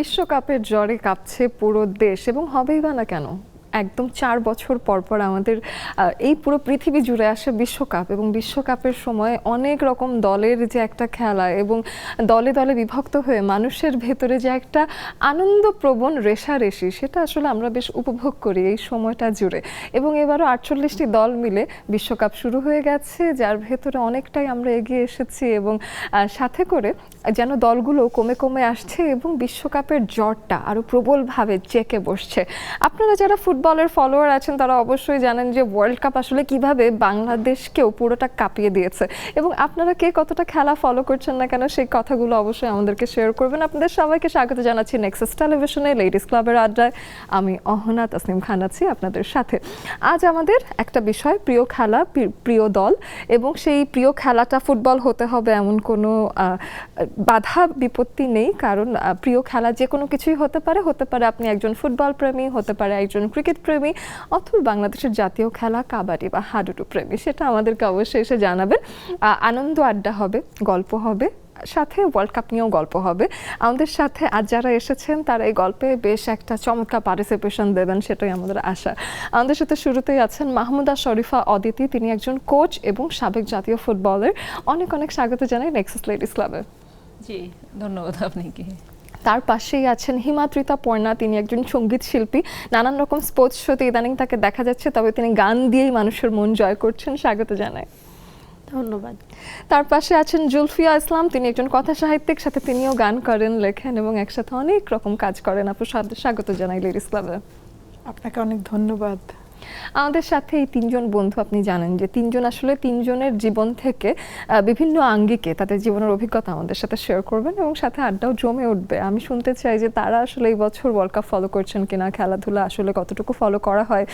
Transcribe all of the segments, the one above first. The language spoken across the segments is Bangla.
বিশ্বকাপের জ্বরে কাঁপছে পুরো দেশ এবং হবেই বা না কেন। একদম 4 বছর পর পর আমাদের এই পুরো পৃথিবী জুড়ে আসে বিশ্বকাপ এবং বিশ্বকাপের সময় অনেক রকম দলের যে একটা খেলা এবং দলে দলে বিভক্ত হয়ে মানুষের ভেতরে যে একটা আনন্দপ্রবণ রেষারেষি, সেটা আসলে আমরা বেশ উপভোগ করি এই সময়টা জুড়ে। এবং এবারও 48টি দল মিলে বিশ্বকাপ শুরু হয়ে গেছে, যার ভেতরে অনেকটাই আমরা এগিয়ে এসেছি এবং সাথে করে যেন দলগুলো কমে কমে আসছে এবং বিশ্বকাপের জ্বরটা আরও প্রবলভাবে চেকে বসছে। আপনারা যারা ফুটবলের ফলোয়ার আছেন তারা অবশ্যই জানেন যে ওয়ার্ল্ড কাপ আসলে কিভাবে বাংলাদেশকেও পুরোটা কাঁপিয়ে দিয়েছে এবং আপনারা কে কতটা খেলা ফলো করছেন না কেন সেই কথাগুলো অবশ্যই আমাদেরকে শেয়ার করবেন। আপনাদের সবাইকে স্বাগত জানাচ্ছি নেক্সাস টেলিভিশনে লেডিস ক্লাবের আড্ডায়। আমি অহনা তাসনিম খান আছি আপনাদের সাথে। আজ আমাদের একটা বিষয়, প্রিয় খেলা, প্রিয় দল, এবং সেই প্রিয় খেলাটা ফুটবল হতে হবে এমন কোনো বাধা বিপত্তি নেই, কারণ প্রিয় খেলা যে কোনো কিছুই হতে পারে। আপনি একজন ফুটবল প্রেমী, হতে পারে একজন ক্রিকেট প্রেমী, অথবা বাংলাদেশের জাতীয় খেলা কাবাডি বা হাডুডু প্রেমী, সেটা আমাদেরকে অবশ্যই এসে জানাবেন। আনন্দ আড্ডা হবে, গল্প হবে, সাথে ওয়ার্ল্ড কাপ নিয়েও গল্প হবে। আমাদের সাথে আজ যারা এসেছেন তারা এই গল্পে বেশ একটা চমৎকার পার্টিসিপেশন দেবেন, সেটাই আমাদের আশা। আমাদের সাথে শুরুতেই আছেন মাহমুদা শরীফা অদিতি, তিনি একজন কোচ এবং সাবেক জাতীয় ফুটবলার। অনেক অনেক স্বাগত জানাই নেক্সাস লেডিস ক্লাবে। জি, ধন্যবাদ আপনাকে। তার পাশেই আছেন হিমাদ্রিতা পর্ণা, তিনি একজন সঙ্গীত শিল্পী। নানান রকম স্পোর্টস শোতে ইদানিং তাকে দেখা যাচ্ছে, তবে তিনি গান দিয়েই মানুষের মন জয় করছেন। স্বাগত জানাই। ধন্যবাদ। তার পাশে আছেন জুলফিয়া ইসলাম, তিনি একজন কথা সাহিত্যিক, সাথে তিনিও গান করেন, লেখেন এবং একসাথে অনেক রকম কাজ করেন। আপু স্বাগত জানাই লেডিস ক্লাবে। আপনাকে অনেক ধন্যবাদ। আমাদের সাথে এই তিনজন বন্ধু, আপনি জানেন যে তিনজন আসলে তিনজনের জীবন থেকে বিভিন্ন আঙ্গিকে তাদের জীবনের অভিজ্ঞতা আমাদের সাথে শেয়ার করবেন এবং সাথে আড্ডাও জমে উঠবে। আমি শুনতে চাই যে তারা আসলে এই বছর ওয়ার্ল্ড কাপ ফলো করছেন কিনা, খেলাধুলা আসলে কতটুকু ফলো করা হয়,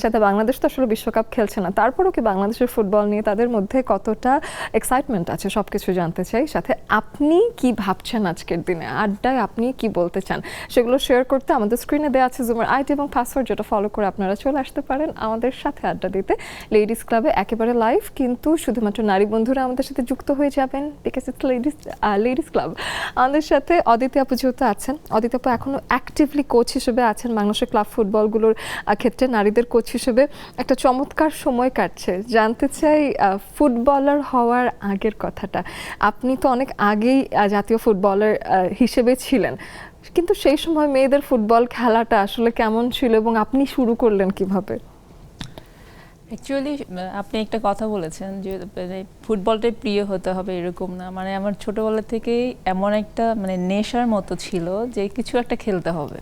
সাথে বাংলাদেশ তো আসলে বিশ্বকাপ খেলছে না, তারপরও কি বাংলাদেশের ফুটবল নিয়ে তাদের মধ্যে কতটা এক্সাইটমেন্ট আছে, সব কিছু জানতে চাই। সাথে আপনি কি ভাবছেন আজকের দিনে, আড্ডায় আপনি কি বলতে চান, সেগুলো শেয়ার করতে আমাদের স্ক্রিনে দেওয়া আছে জুমের আইডি এবং পাসওয়ার্ড, যেটা ফলো করে আপনারা চলে আসতে পারেন আমাদের সাথে আড্ডা দিতে। লেডিস ক্লাবে একেবারে লাইভ, কিন্তু শুধুমাত্র নারী বন্ধুরা আমাদের সাথে যুক্ত হয়ে যাবেন, বিকজ ইটস লেডিস ক্লাব। আমাদের সাথে অদিতি আপু যেহেতু আছেন, অদিতি আপু এখনো অ্যাক্টিভলি কোচ হিসেবে আছেন বাংলাদেশের ক্লাব ফুটবলগুলোর ক্ষেত্রে, নারীদের কোচ হিসেবে একটা চমৎকার সময় কাটছে। জানতে চাই ফুটবলার হওয়ার আগের কথাটা। আপনি তো অনেক আগেই জাতীয় ফুটবলার হিসেবে ছিলেন, কিন্তু সেই সময় মেয়েদের ফুটবল খেলাটা আসলে কেমন ছিল এবং আপনি শুরু করলেন কিভাবে? অ্যাকচুয়ালি আপনি একটা কথা বলেছেন যে ফুটবলটাই প্রিয় হতে হবে, এরকম না। মানে আমার ছোটোবেলা থেকেই এমন একটা নেশার মতো ছিল যে কিছু একটা খেলতে হবে।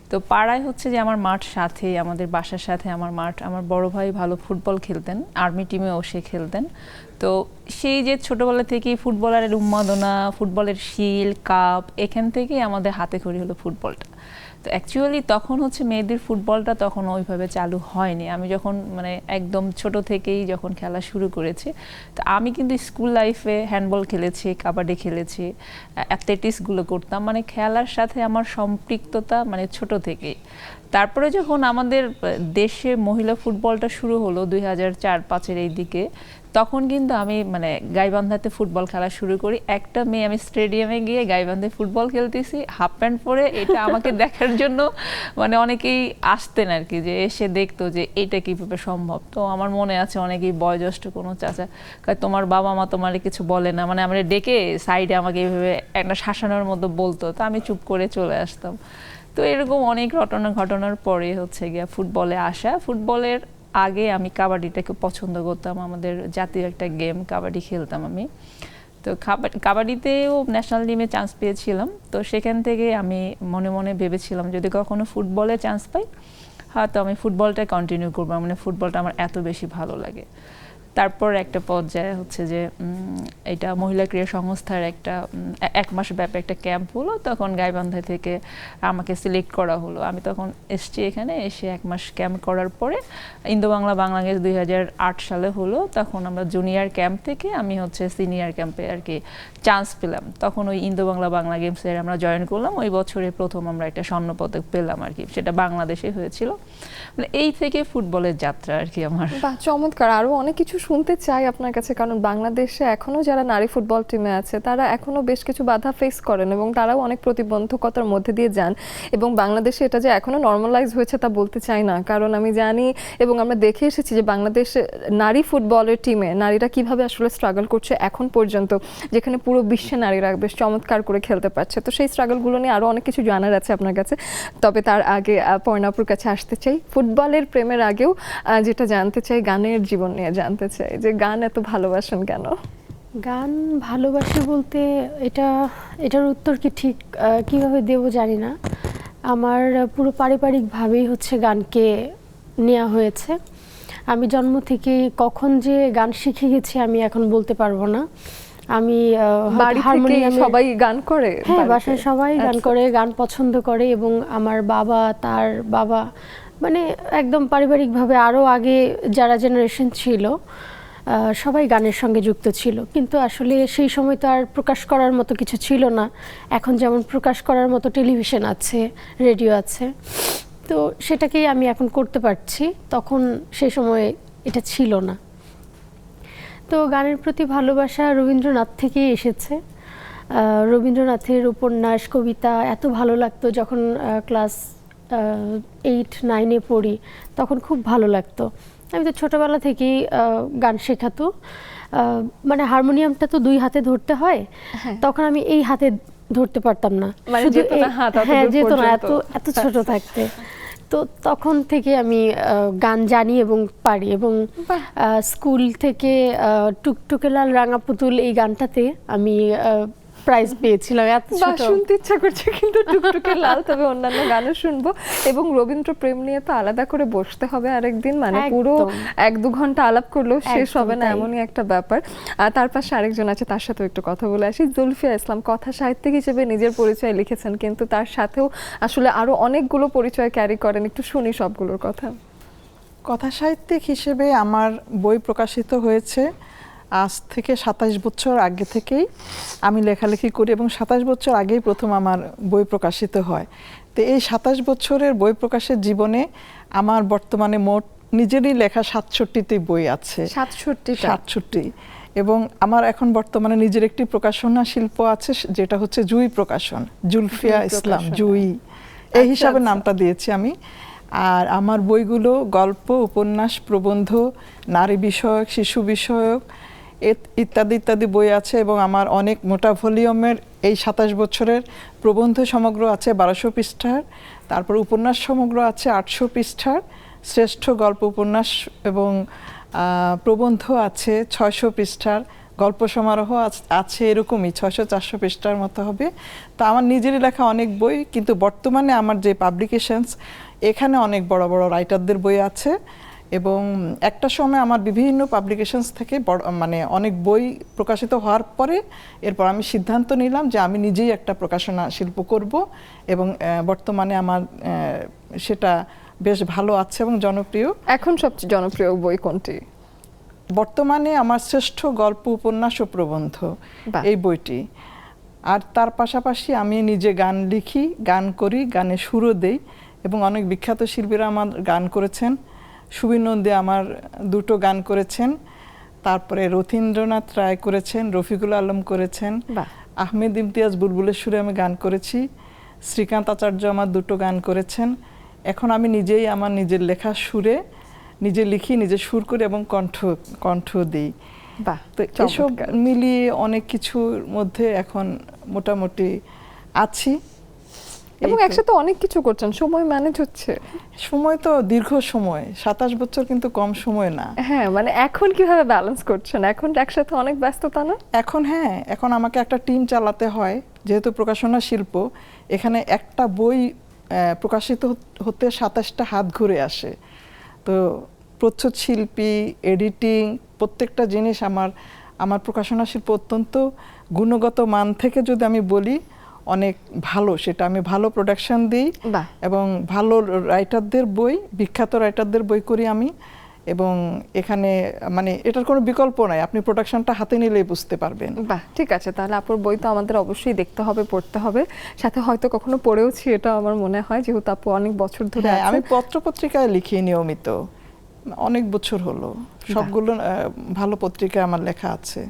তো পাড়ায় হচ্ছে যে আমার মাঠ সাথে, আমাদের বাসার সাথে আমার মাঠ। আমার বড় ভাই ভালো ফুটবল খেলতেন, আর্মি টিমেও সে খেলতেন। তো সেই যে ছোটোবেলা থেকেই ফুটবলের উন্মাদনা, ফুটবলের শিল কাপ, এখান থেকেই আমাদের হাতে খড়ি হলো ফুটবলটা। তো অ্যাকচুয়ালি তখন হচ্ছে মেয়েদের ফুটবলটা তখন ওইভাবে চালু হয়নি। আমি যখন একদম ছোট থেকেই যখন খেলা শুরু করেছি, তো আমি কিন্তু স্কুল লাইফে হ্যান্ডবল খেলেছি, কাবাডি খেলেছি, অ্যাথলেটিক্সগুলো করতাম। খেলার সাথে আমার সম্পৃক্ততা ছোট থেকেই। তারপরে যখন আমাদের দেশে মহিলা ফুটবলটা শুরু হলো 2004-05 এই দিকে, তখন কিন্তু আমি গাইবান্ধাতে ফুটবল খেলা শুরু করি। একটা মেয়ে, আমি স্টেডিয়ামে গিয়ে গাইবান্ধায় ফুটবল খেলতেছি হাফ প্যান্ট পরে, এটা আমাকে দেখার জন্য অনেকেই আসতেন আর কি, যে এসে দেখতো যে এটা কীভাবে সম্ভব। তো আমার মনে আছে অনেকেই বয়োজ্যেষ্ঠ কোনো চাচা, তোমার বাবা মা তোমার কিছু বলে না, আমরা ডেকে সাইডে আমাকে এইভাবে একটা শাসানোর মতো বলতো, তো আমি চুপ করে চলে আসতাম। তো এরকম অনেক ঘটনার পরে হচ্ছে গিয়া ফুটবলে আসা। ফুটবলের আগে আমি কাবাডিটাকে পছন্দ করতাম, আমাদের জাতীয় একটা গেম, কাবাডি খেলতাম আমি। তো কাবাডিতেও ন্যাশনাল টিমে চান্স পেয়েছিলাম। তো সেখান থেকে আমি মনে মনে ভেবেছিলাম যদি কখনো ফুটবলে চান্স পাই, হয়তো আমি ফুটবলটা কন্টিনিউ করবো, ফুটবলটা আমার এত বেশি ভালো লাগে। তারপর একটা পর্যায়ে হচ্ছে যে এটা মহিলা ক্রীড়া সংস্থার একটা 1 মাস ব্যাপী একটা ক্যাম্প হলো, তখন গাইবান্ধা থেকে আমাকে সিলেক্ট করা হলো। আমি তখন এসছি, এখানে এসে 1 মাস ক্যাম্প করার পরে ইন্দো বাংলা বাংলাদেশ 2008 সালে হলো, তখন আমরা জুনিয়র ক্যাম্প থেকে আমি হচ্ছে সিনিয়র ক্যাম্পে আর কি চান্স পেলাম। তখন ওই ইন্দো বাংলা বাংলা গেমসের আমরা জয়েন করলাম। ওই বছরে প্রথম আমরা একটা স্বর্ণপদক পেলাম আর কি, সেটা বাংলাদেশে হয়েছিল। এই থেকে ফুটবলের যাত্রা আর কি আমার। বাহ, চমৎকার। আরও অনেক কিছু শুনতে চাই আপনার কাছে, কারণ বাংলাদেশে এখনো যারা নারী ফুটবল টিমে আছে তারা এখনো বেশ কিছু বাধা ফেস করেন এবং তারাও অনেক প্রতিবন্ধকতার মধ্যে দিয়ে যান, এবং বাংলাদেশে এটা যে এখনো নর্মালাইজ হয়েছে তা বলতে চাই না, কারণ আমি জানি এবং আমরা দেখে এসেছি যে বাংলাদেশে নারী ফুটবলের টিমে নারীরা কিভাবে আসলে স্ট্রাগল করছে এখন পর্যন্ত, যেখানে পুরো বিশ্বে নারীরা বেশ চমৎকার করে খেলতে পারছে। তো সেই স্ট্রাগলগুলো নিয়ে আরও অনেক কিছু জানার আছে আপনার কাছে। তবে তার আগে পর্ণাপুর কাছে আসতে চাই, ফুটবলের প্রেমের আগেও যেটা জানতে চাই, গানের জীবন নিয়ে জানতে চাই, যে গান এত ভালোবাসেন কেন? গান ভালোবাসি বলতে এটার উত্তর কি ঠিক কিভাবে দেব জানি না। আমার পুরো পারিবারিকভাবেই হচ্ছে গানকে নেওয়া হয়েছে। আমি জন্ম থেকে কখন যে গান শিখে গেছি আমি এখন বলতে পারবো না। আমি বাড়ি থেকে সবাই গান করে? হ্যাঁ, বাসায় সবাই গান করে, গান পছন্দ করে, এবং আমার বাবা, তার বাবা, মানে একদম পারিবারিকভাবে আরও আগে যারা জেনারেশন ছিল সবাই গানের সঙ্গে যুক্ত ছিল। কিন্তু আসলে সেই সময় তো আর প্রকাশ করার মতো কিছু ছিল না। এখন যেমন প্রকাশ করার মতো টেলিভিশন আছে, রেডিও আছে, তো সেটাকেই আমি এখন করতে পারছি, তখন সেই সময় এটা ছিল না। তো গানের প্রতি ভালোবাসা রবীন্দ্রনাথ থেকেই এসেছে। রবীন্দ্রনাথের উপন্যাস, কবিতা এত ভালো লাগতো যখন ক্লাস 8-9-এ পড়ি, তখন খুব ভালো লাগতো। আমি তো ছোটোবেলা থেকেই গান শেখাতো, মানে হারমোনিয়ামটা তো 2 হাতে ধরতে হয়, তখন আমি এই হাতে ধরতে পারতাম না, শুধু হ্যাঁ যেত না, এত ছোট থাকতে। তো তখন থেকে আমি গান জানি এবং পারি, এবং স্কুল থেকে টুকটুকে লাল রাঙা পুতুল এই গানটাতে আমি প্রাইজ পেয়েছিলাম। শুনতে ইচ্ছা করছে কিন্তু টুকটুকে লাল, তবে অন্যান্য গানও শুনবো। এবং রবীন্দ্র প্রেম নিয়ে তো আলাদা করে বসতে হবে আরেকদিন, মানে পুরো 1-2 ঘন্টা আলাপ করলেও শেষ হবে না, এমনই একটা ব্যাপার। আর তার পাশে আরেকজন আছে, তার সাথেও একটু কথা বলে আসি। জুলফিয়া ইসলাম কথা সাহিত্যিক হিসেবে নিজের পরিচয় লিখেছেন, কিন্তু তার সাথেও আসলে আরো অনেকগুলো পরিচয় ক্যারি করেন, একটু শুনি সবগুলোর কথা। কথা সাহিত্যিক হিসেবে আমার বই প্রকাশিত হয়েছে আজ থেকে 27 বছর আগে থেকেই আমি লেখালেখি করি, এবং 27 বছর আগেই প্রথম আমার বই প্রকাশিত হয়। তো এই 27 বছরের বই প্রকাশের জীবনে আমার বর্তমানে মোট নিজেরই লেখা 67টি বই আছে। 67, এবং আমার এখন বর্তমানে নিজের একটি প্রকাশনা শিল্প আছে, যেটা হচ্ছে জুই প্রকাশন, জুলফিয়া ইসলাম জুই, এই হিসাবে নামটা দিয়েছি আমি। আর আমার বইগুলো গল্প, উপন্যাস, প্রবন্ধ, নারী বিষয়ক, শিশু বিষয়ক ইত্যাদি ইত্যাদি বই আছে, এবং আমার অনেক মোটা ভলিউমের এই 27 বছরের প্রবন্ধ সমগ্র আছে 1200 পৃষ্ঠার, তারপর উপন্যাস সমগ্র আছে 800 পৃষ্ঠার, শ্রেষ্ঠ গল্প উপন্যাস এবং প্রবন্ধ আছে 600 পৃষ্ঠার, গল্প সমারোহ আছে এরকমই 600-400 পৃষ্ঠার মতো হবে। তো আমার নিজেরই লেখা অনেক বই, কিন্তু বর্তমানে আমার যে পাবলিকেশনস, এখানে অনেক বড় বড় রাইটারদের বই আছে, এবং একটা সময় আমার বিভিন্ন পাবলিকেশনস থেকে মানে অনেক বই প্রকাশিত হওয়ার পরে এরপর আমি সিদ্ধান্ত নিলাম যে আমি নিজেই একটা প্রকাশনা শিল্প করব, এবং বর্তমানে আমার সেটা বেশ ভালো আছে এবং জনপ্রিয়। এখন সবচেয়ে জনপ্রিয় বই কোনটি? বর্তমানে আমার শ্রেষ্ঠ গল্প, উপন্যাস ও প্রবন্ধ এই বইটি। আর তার পাশাপাশি আমি নিজে গান লিখি, গান করি, গানে সুরও দেই, এবং অনেক বিখ্যাত শিল্পীরা আমার গান করেছেন। সুবীর নন্দী আমার 2টো গান করেছেন, তারপরে রথীন্দ্রনাথ রায় করেছেন, রফিকুল আলম করেছেন, আহমেদ ইমতিয়াজ বুলবুলের সুরে আমি গান করেছি, শ্রীকান্ত আচার্য আমার 2টো গান করেছেন। এখন আমি নিজেই আমার নিজের লেখা সুরে নিজে লিখি, নিজে সুর করি এবং কণ্ঠ দিই। তো এসব মিলিয়ে অনেক কিছুর মধ্যে এখন মোটামুটি আছি, এবং একসাথে অনেক কিছু করছেন, সময় ম্যানেজ হচ্ছে? সময় তো দীর্ঘ সময়, 27 বছর কিন্তু কম সময় না। হ্যাঁ, মানে এখন কিভাবে ব্যালেন্স করছেন? এখন একসাথে অনেক ব্যস্ততা না? এখন আমাকে একটা টিম চালাতে হয়, যেহেতু প্রকাশনা শিল্প, এখানে একটা বই প্রকাশিত হতে 27টা হাত ঘুরে আসে। তো প্রচ্ছদ শিল্পী, এডিটিং, প্রত্যেকটা জিনিস আমার প্রকাশনা শিল্প অত্যন্ত গুণগত মান থেকে যদি আমি বলি অনেক ভালো, সেটা আমি ভালো প্রোডাকশন দিই, এবং ভালো রাইটারদের বই, বিখ্যাত রাইটারদের বই করি আমি, এবং এখানে মানে এটার কোনো বিকল্প নাই, আপনি প্রোডাকশনটা হাতে নিলেই বুঝতে পারবেন। বাহ, ঠিক আছে, তাহলে আপুর বই তো আমাদের অবশ্যই দেখতে হবে, পড়তে হবে, সাথে হয়তো কখনো পড়েওছি, এটা আমার মনে হয়, যেহেতু আপু অনেক বছর ধরে। আমি পত্র পত্রিকায় লিখি নিয়মিত, অনেক বছর হলো, সবগুলো ভালো পত্রিকায় আমার লেখা আছে।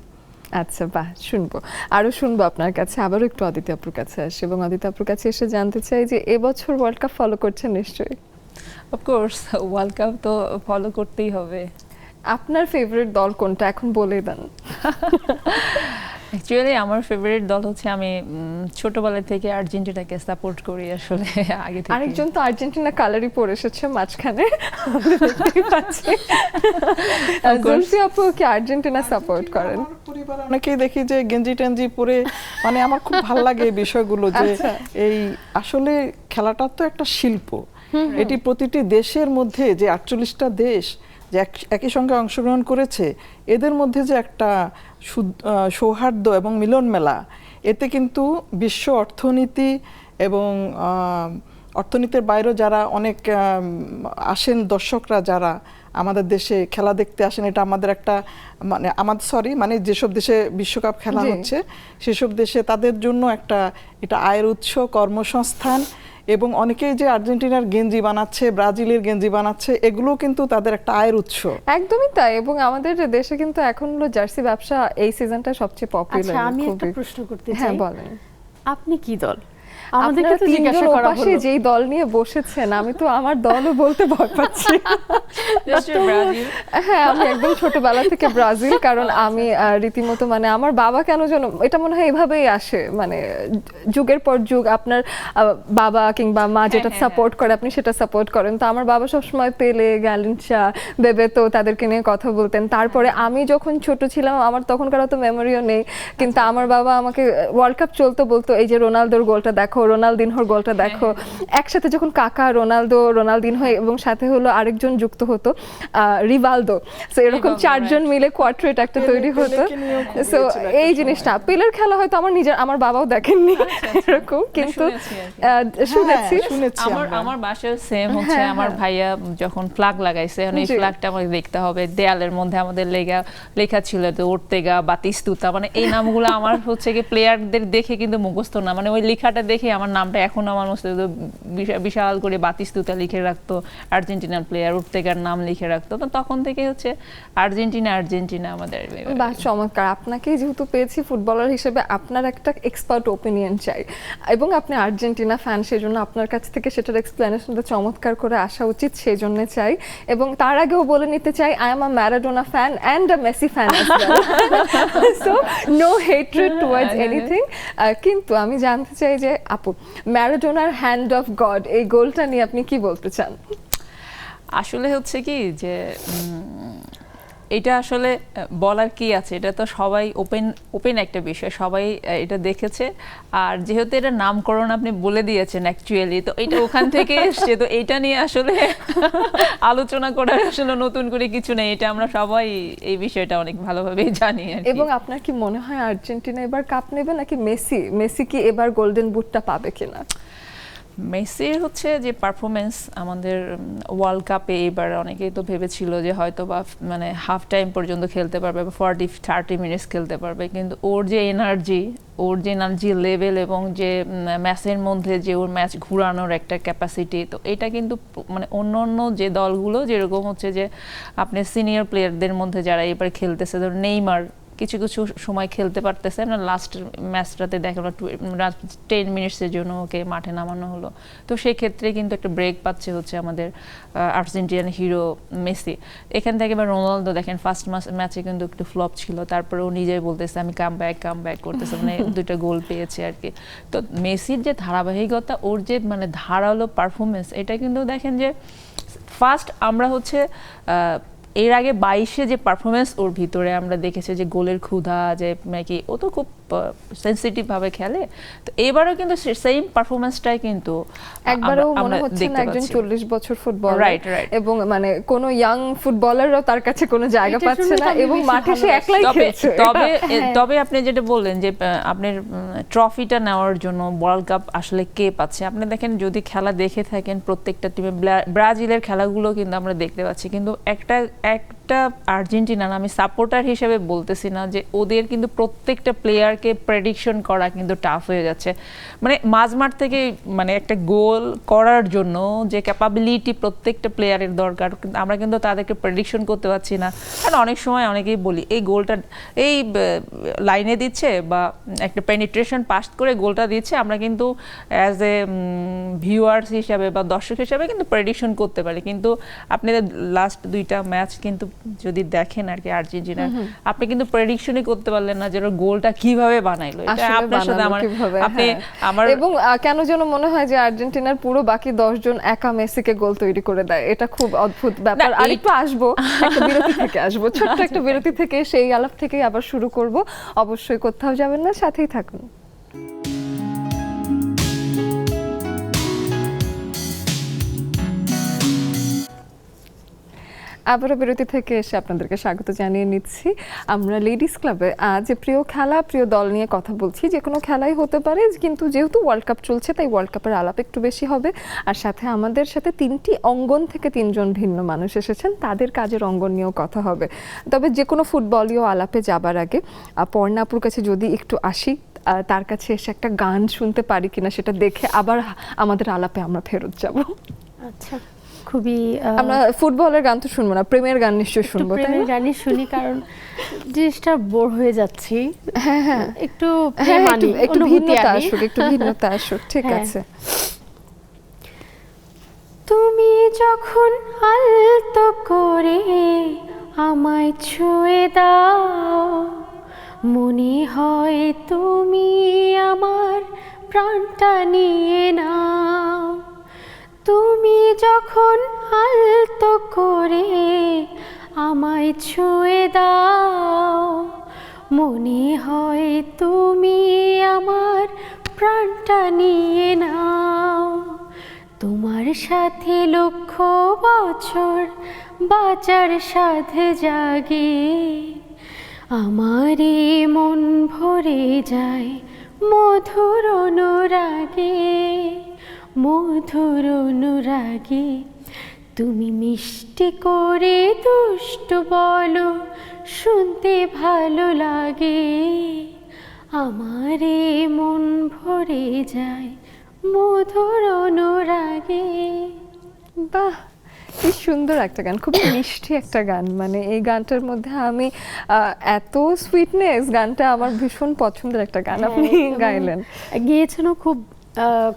আচ্ছা, বাহ, শুনবো, আরো শুনবো আপনার কাছে। আবারও একটু অদিতি আপুর কাছে আসি এবং অদিতি আপুর কাছে এসে জানতে চাই যে এবছর ওয়ার্ল্ড কাপ ফলো করছেন নিশ্চয়ই। অফকোর্স ওয়ার্ল্ড কাপ তো ফলো করতেই হবে। আপনার ফেভারিট দল কোনটা এখন বলে দেন। অ্যাকচুয়ালি আমার ফেভারিট দল হচ্ছে, আমি ছোটবেলা থেকে আর্জেন্টিনাকে সাপোর্ট করি আসলে আগে থেকে। আরেকজন তো আর্জেন্টিনা কালারই পরে এসেছে মাঝখানে, আমরা দেখতেই পাচ্ছি। জুলফি আপু কি আর্জেন্টিনা সাপোর্ট করেন? আমার পরিবারে অনেকেই দেখি যে গেঞ্জি টেঞ্জি পরে, মানে আমার খুব ভালো লাগে এই বিষয়গুলো যে আচ্ছা। এই আসলে খেলাটা তো একটা শিল্প, এটি প্রতিটি দেশের মধ্যে যে 48টা দেশ যে একই সঙ্গে অংশগ্রহণ করেছে, এদের মধ্যে যে একটা সৌহার্দ্য এবং মিলন মেলা, এতে কিন্তু বিশ্ব অর্থনীতি এবং অর্থনীতির বাইরেও যারা অনেক আসেন দর্শকরা, যারা আমাদের দেশে খেলা দেখতে আসেন, এটা আমাদের একটা মানে যেসব দেশে বিশ্বকাপ খেলা হচ্ছে সেসব দেশে তাদের জন্য একটা এটা আয়ের উৎস, কর্মসংস্থান, এবং অনেকেই যে আর্জেন্টিনার গেঞ্জি বানাচ্ছে, ব্রাজিলের গেঞ্জি বানাচ্ছে, এগুলো কিন্তু তাদের একটা আয়ের উৎস। একদমই তাই, এবং আমাদের দেশে কিন্তু এখন হলো জার্সি ব্যবসা এই সিজনটা সবচেয়ে পপুলার। আচ্ছা, আমি একটা প্রশ্ন করতে চাই। হ্যাঁ, বলেন। আপনি কি দল? আমাদেরকে তো জিজ্ঞাসা করা হলো যেই দল নিয়ে বসেছেন, আমি তো আমার দলও বলতে ভয় পাচ্ছি। ব্রাজিল। হ্যাঁ, আমি একদম ছোটবেলা থেকে ব্রাজিল, কারণ আমি রীতিমতো মানে আমার বাবা কেন যেন এটা মনে হয় এভাবেই আসে, মানে যুগের পর যুগ আপনার বাবা কিংবা মা যেটা সাপোর্ট করে আপনি সেটা সাপোর্ট করেন। তো আমার বাবা সবসময় পেলে, গ্যালিনশা, বেবেতো তাদেরকে নিয়ে কথা বলতেন। তারপরে আমি যখন ছোট ছিলাম, আমার তখনকার অত মেমোরিও নেই, কিন্তু আমার বাবা আমাকে ওয়ার্ল্ড কাপ চলতে বলতো, এই যে রোনালদোর গোলটা দেখো, রোনালদিনহোর গোলটা দেখো। একসাথে যখন কাকা, রোনালদো, রোনালদিনহো এবং সাথে হলো আরেকজন যুক্ত হতো রিভালদো, সো এরকম চারজন মিলে কোয়ার্টেট একটা তৈরি হতো। সো এই জিনিসটা পেলের খেলা হয়তো আমার বাবাও দেখেননি এরকম, কিন্তু শুনেছি। আমার বাসায় সেম হচ্ছে, আমার ভাইয়া যখন ফ্ল্যাগ লাগাইছে, এই ফ্ল্যাগটা আমাকে দেখতে হবে, দেয়ালের মধ্যে আমাদের লেখা ছিল তো ওর্তেগা, বাতিস্তুতা, মানে এই নামগুলো আমার হচ্ছে কি প্লেয়ারদের দেখে কিন্তু মুখস্থ না, মানে ওই লেখাটা দেখে আমার নামটা এখন আমার মস্তিষ্কে বিশাল করে বাতিস্তুতা লিখে রাখতো, আর্জেন্টিনার প্লেয়ার ওর্তেগার নাম লিখে রাখতো। তো তখন থেকে হচ্ছে আর্জেন্টিনা আমাদের। বাহ, চমৎকার। আপনাকে যেহেতু পেয়েছি ফুটবলার হিসেবে, আপনার একটা এক্সপার্ট ওপিনিয়ন চাই, এবং আপনি আর্জেন্টিনা ফ্যান, সেজন্য আপনার কাছ থেকে সেটার এক্সপ্লেনেশনটা চমৎকার করে আসা উচিত, সেই জন্য চাই। এবং তার আগেও বলে নিতে চাই, I am a Maradona fan and a Messi fan, so no hatred towards anything. কিন্তু আমি জানতে চাই যে আপু, ম্যারাডোনার হ্যান্ড অফ গড, এই গোলটা নিয়ে আপনি কি বলতে চান? আসলে হচ্ছে কি যে এটা আসলে বলার কি আছে, এটা তো সবাই ওপেন একটা বিষয়, সবাই এটা দেখেছে। আর যেহেতু এটা নামকরণ আপনি বলে দিয়েছেন অ্যাকচুয়ালি, তো এটা ওখান থেকে এসছে, তো এটা নিয়ে আসলে আলোচনা করার আসলে নতুন করে কিছু নেই, এটা আমরা সবাই এই বিষয়টা অনেক ভালোভাবেই জানি। এবং আপনার কি মনে হয় আর্জেন্টিনা এবার কাপ নেবে নাকি মেসি কি এবার গোল্ডেন বুটটা পাবে কিনা? মেসির হচ্ছে যে পারফরমেন্স আমাদের ওয়ার্ল্ড কাপে, এবার অনেকেই তো ভেবেছিল যে হয়তো বা মানে হাফ টাইম পর্যন্ত খেলতে পারবে বা 40-30 মিনিটস খেলতে পারবে, কিন্তু ওর যে এনার্জি লেভেল এবং যে ম্যাচের মধ্যে যে ওর ম্যাচ ঘুরানোর একটা ক্যাপাসিটি, তো এটা কিন্তু মানে অন্য যে দলগুলো যেরকম হচ্ছে যে আপনি সিনিয়র প্লেয়ারদের মধ্যে যারা এবার খেলতেছে, ধরুন নেইমার কিছু সময় খেলতে পারতেছে না, লাস্ট ম্যাচটাতে দেখা 10 মিনিটসের জন্য ওকে মাঠে নামানো হলো। তো সেই ক্ষেত্রে কিন্তু একটা ব্রেক পাচ্ছে হচ্ছে আমাদের আর্জেন্টিনান হিরো মেসি। এখান থেকে এবার রোনালদো দেখেন ফার্স্ট ম্যাচে কিন্তু একটু ফ্লপ ছিল, তারপরে ও নিজেই বলতেছে আমি কাম ব্যাক করতেছে, মানে 2টা গোল পেয়েছে আর কি। তো মেসির যে ধারাবাহিকতা, ওর যে মানে ধারালো পারফরমেন্স, এটা কিন্তু দেখেন যে ফার্স্ট আমরা হচ্ছে এর আগে 22-এ যে পারফরমেন্স ওর ভিতরে আমরা দেখেছি, যে গোলের ক্ষুধা, যে নাকি ও তো খুব সেনসিটিভ ভাবে খেলে, তো এবারও কিন্তু সেম পারফরমেন্সটাই কিন্তু একবারও মনে হচ্ছে না একজন 40 বছর ফুটবলার, রাইট এবং মানে কোন ইয়াং ফুটবলারও তার কাছে কোনো জায়গা পাচ্ছে না, এবং মাঠে সে একলাই খেলছে। তবে আপনি যেটা বললেন যে আপনার ট্রফিটা নেওয়ার জন্য ওয়ার্ল্ড কাপ আসলে কে পাচ্ছে, আপনি দেখেন যদি খেলা দেখে থাকেন প্রত্যেকটা টিমে, ব্রাজিলের খেলাগুলো কিন্তু আমরা দেখতে পাচ্ছি, কিন্তু একটা আর্জেন্টিনা, আমি সাপোর্টার হিসেবে বলতেছি না, যে ওদের কিন্তু প্রত্যেকটা প্লেয়ার প্লেয়ারকে প্রেডিকশন করা কিন্তু টাফ হয়ে যাচ্ছে। মানে মাঝমাঠ থেকে মানে একটা গোল করার জন্য যে ক্যাপাবিলিটি প্রত্যেকটা প্লেয়ারের দরকার, কিন্তু আমরা কিন্তু তাদেরকে প্রেডিকশন করতে পারছি না। কারণ অনেক সময় অনেকেই বলি এই গোলটা এই লাইনে দিচ্ছে বা একটা পেনিট্রেশন পাস করে গোলটা দিচ্ছে, আমরা কিন্তু অ্যাজ এ ভিউয়ার্স হিসাবে বা দর্শক হিসাবে কিন্তু প্রেডিকশন করতে পারি। কিন্তু আপনি লাস্ট 2টা ম্যাচ কিন্তু যদি দেখেন আর কি আর্জেন্টিনার, আপনি কিন্তু প্রেডিকশনই করতে পারলেন না যে ওরা গোলটা কিভাবে বানাইলো। এটা আসলে আপনার সাথে বানালো আমার কিভাবে, আপনি হ্যাঁ। আমার এবং কেন যেন মনে হয় যে আর্জেন্টিনার পুরো বাকি 10 জন একা মেসিকে গোল তৈরি করে দেয়, এটা খুব অদ্ভুত ব্যাপার। না, আর একটু আসবো একটা বিরতি থেকে আসবো, ছোট্ট একটা বিরতি থেকে সেই আলাপ থেকে আবার শুরু করব। অবশ্যই কোথাও যাবেন না, সাথেই থাকুন। আবারও বিরতি থেকে এসে আপনাদেরকে স্বাগত জানিয়ে নিচ্ছি। আমরা লেডিস ক্লাবে আজ প্রিয় খেলা প্রিয় দল নিয়ে কথা বলছি। যে কোনো খেলাই হতে পারে, কিন্তু যেহেতু ওয়ার্ল্ড কাপ চলছে তাই ওয়ার্ল্ড কাপের আলাপ একটু বেশি হবে। আর সাথে আমাদের সাথে 3টি অঙ্গন থেকে 3 জন ভিন্ন মানুষ এসেছেন, তাদের কাজের অঙ্গন নিয়েও কথা হবে। তবে যে কোনো ফুটবলীয় আলাপে যাবার আগে পর্ণাপুর কাছে যদি একটু আসি, তার কাছে এসে একটা গান শুনতে পারি কিনা সেটা দেখে আবার আমাদের আলাপে আমরা ফেরত যাব। আচ্ছা, খুবই আমরা ফুটবলের গান তো শুনবো না, প্রেমের গান নিশ্চয়ই একটু শুনবো, তাই প্রেমের না? গানই শুনি, কারণ জিনিসটা বোর হয়ে যাচ্ছি। হ্যাঁ হ্যাঁ একটু হ্যাঁ, প্রেম আনি, একটু অনুভূতি ভিন্নতা আনি। আসুক, একটু ভিন্নতা আসুক, ঠিক হ্যাঁ। আছে। তুমি যখন আলতো করে আমায় ছুঁয়ে দাও, মনে হয় তুমি আমার প্রাণটা নিয়ে নাও। তুমি যখন আলতো করে আমায় ছুঁয়ে দাও, মনে হয় তুমি আমার প্রাণটা নিয়ে নাও। তোমার সাথে লক্ষ বছর বাঁচার সাথে জাগে, আমারে মন ভরে যায় মধুর অনুরাগে, মধুর অনুরাগে। তুমি মিষ্টি করে দুষ্ট বলো, শুনতে ভালো লাগে, আমারে মন ভরে যায় মধুর অনুরাগে। বাহ, কি সুন্দর একটা গান, খুব মিষ্টি একটা গান। মানে এই গানটার মধ্যে আমি এত সুইটনেস, গানটা আমার ভীষণ পছন্দের একটা গান আপনি গাইলেন। গিয়েছেনও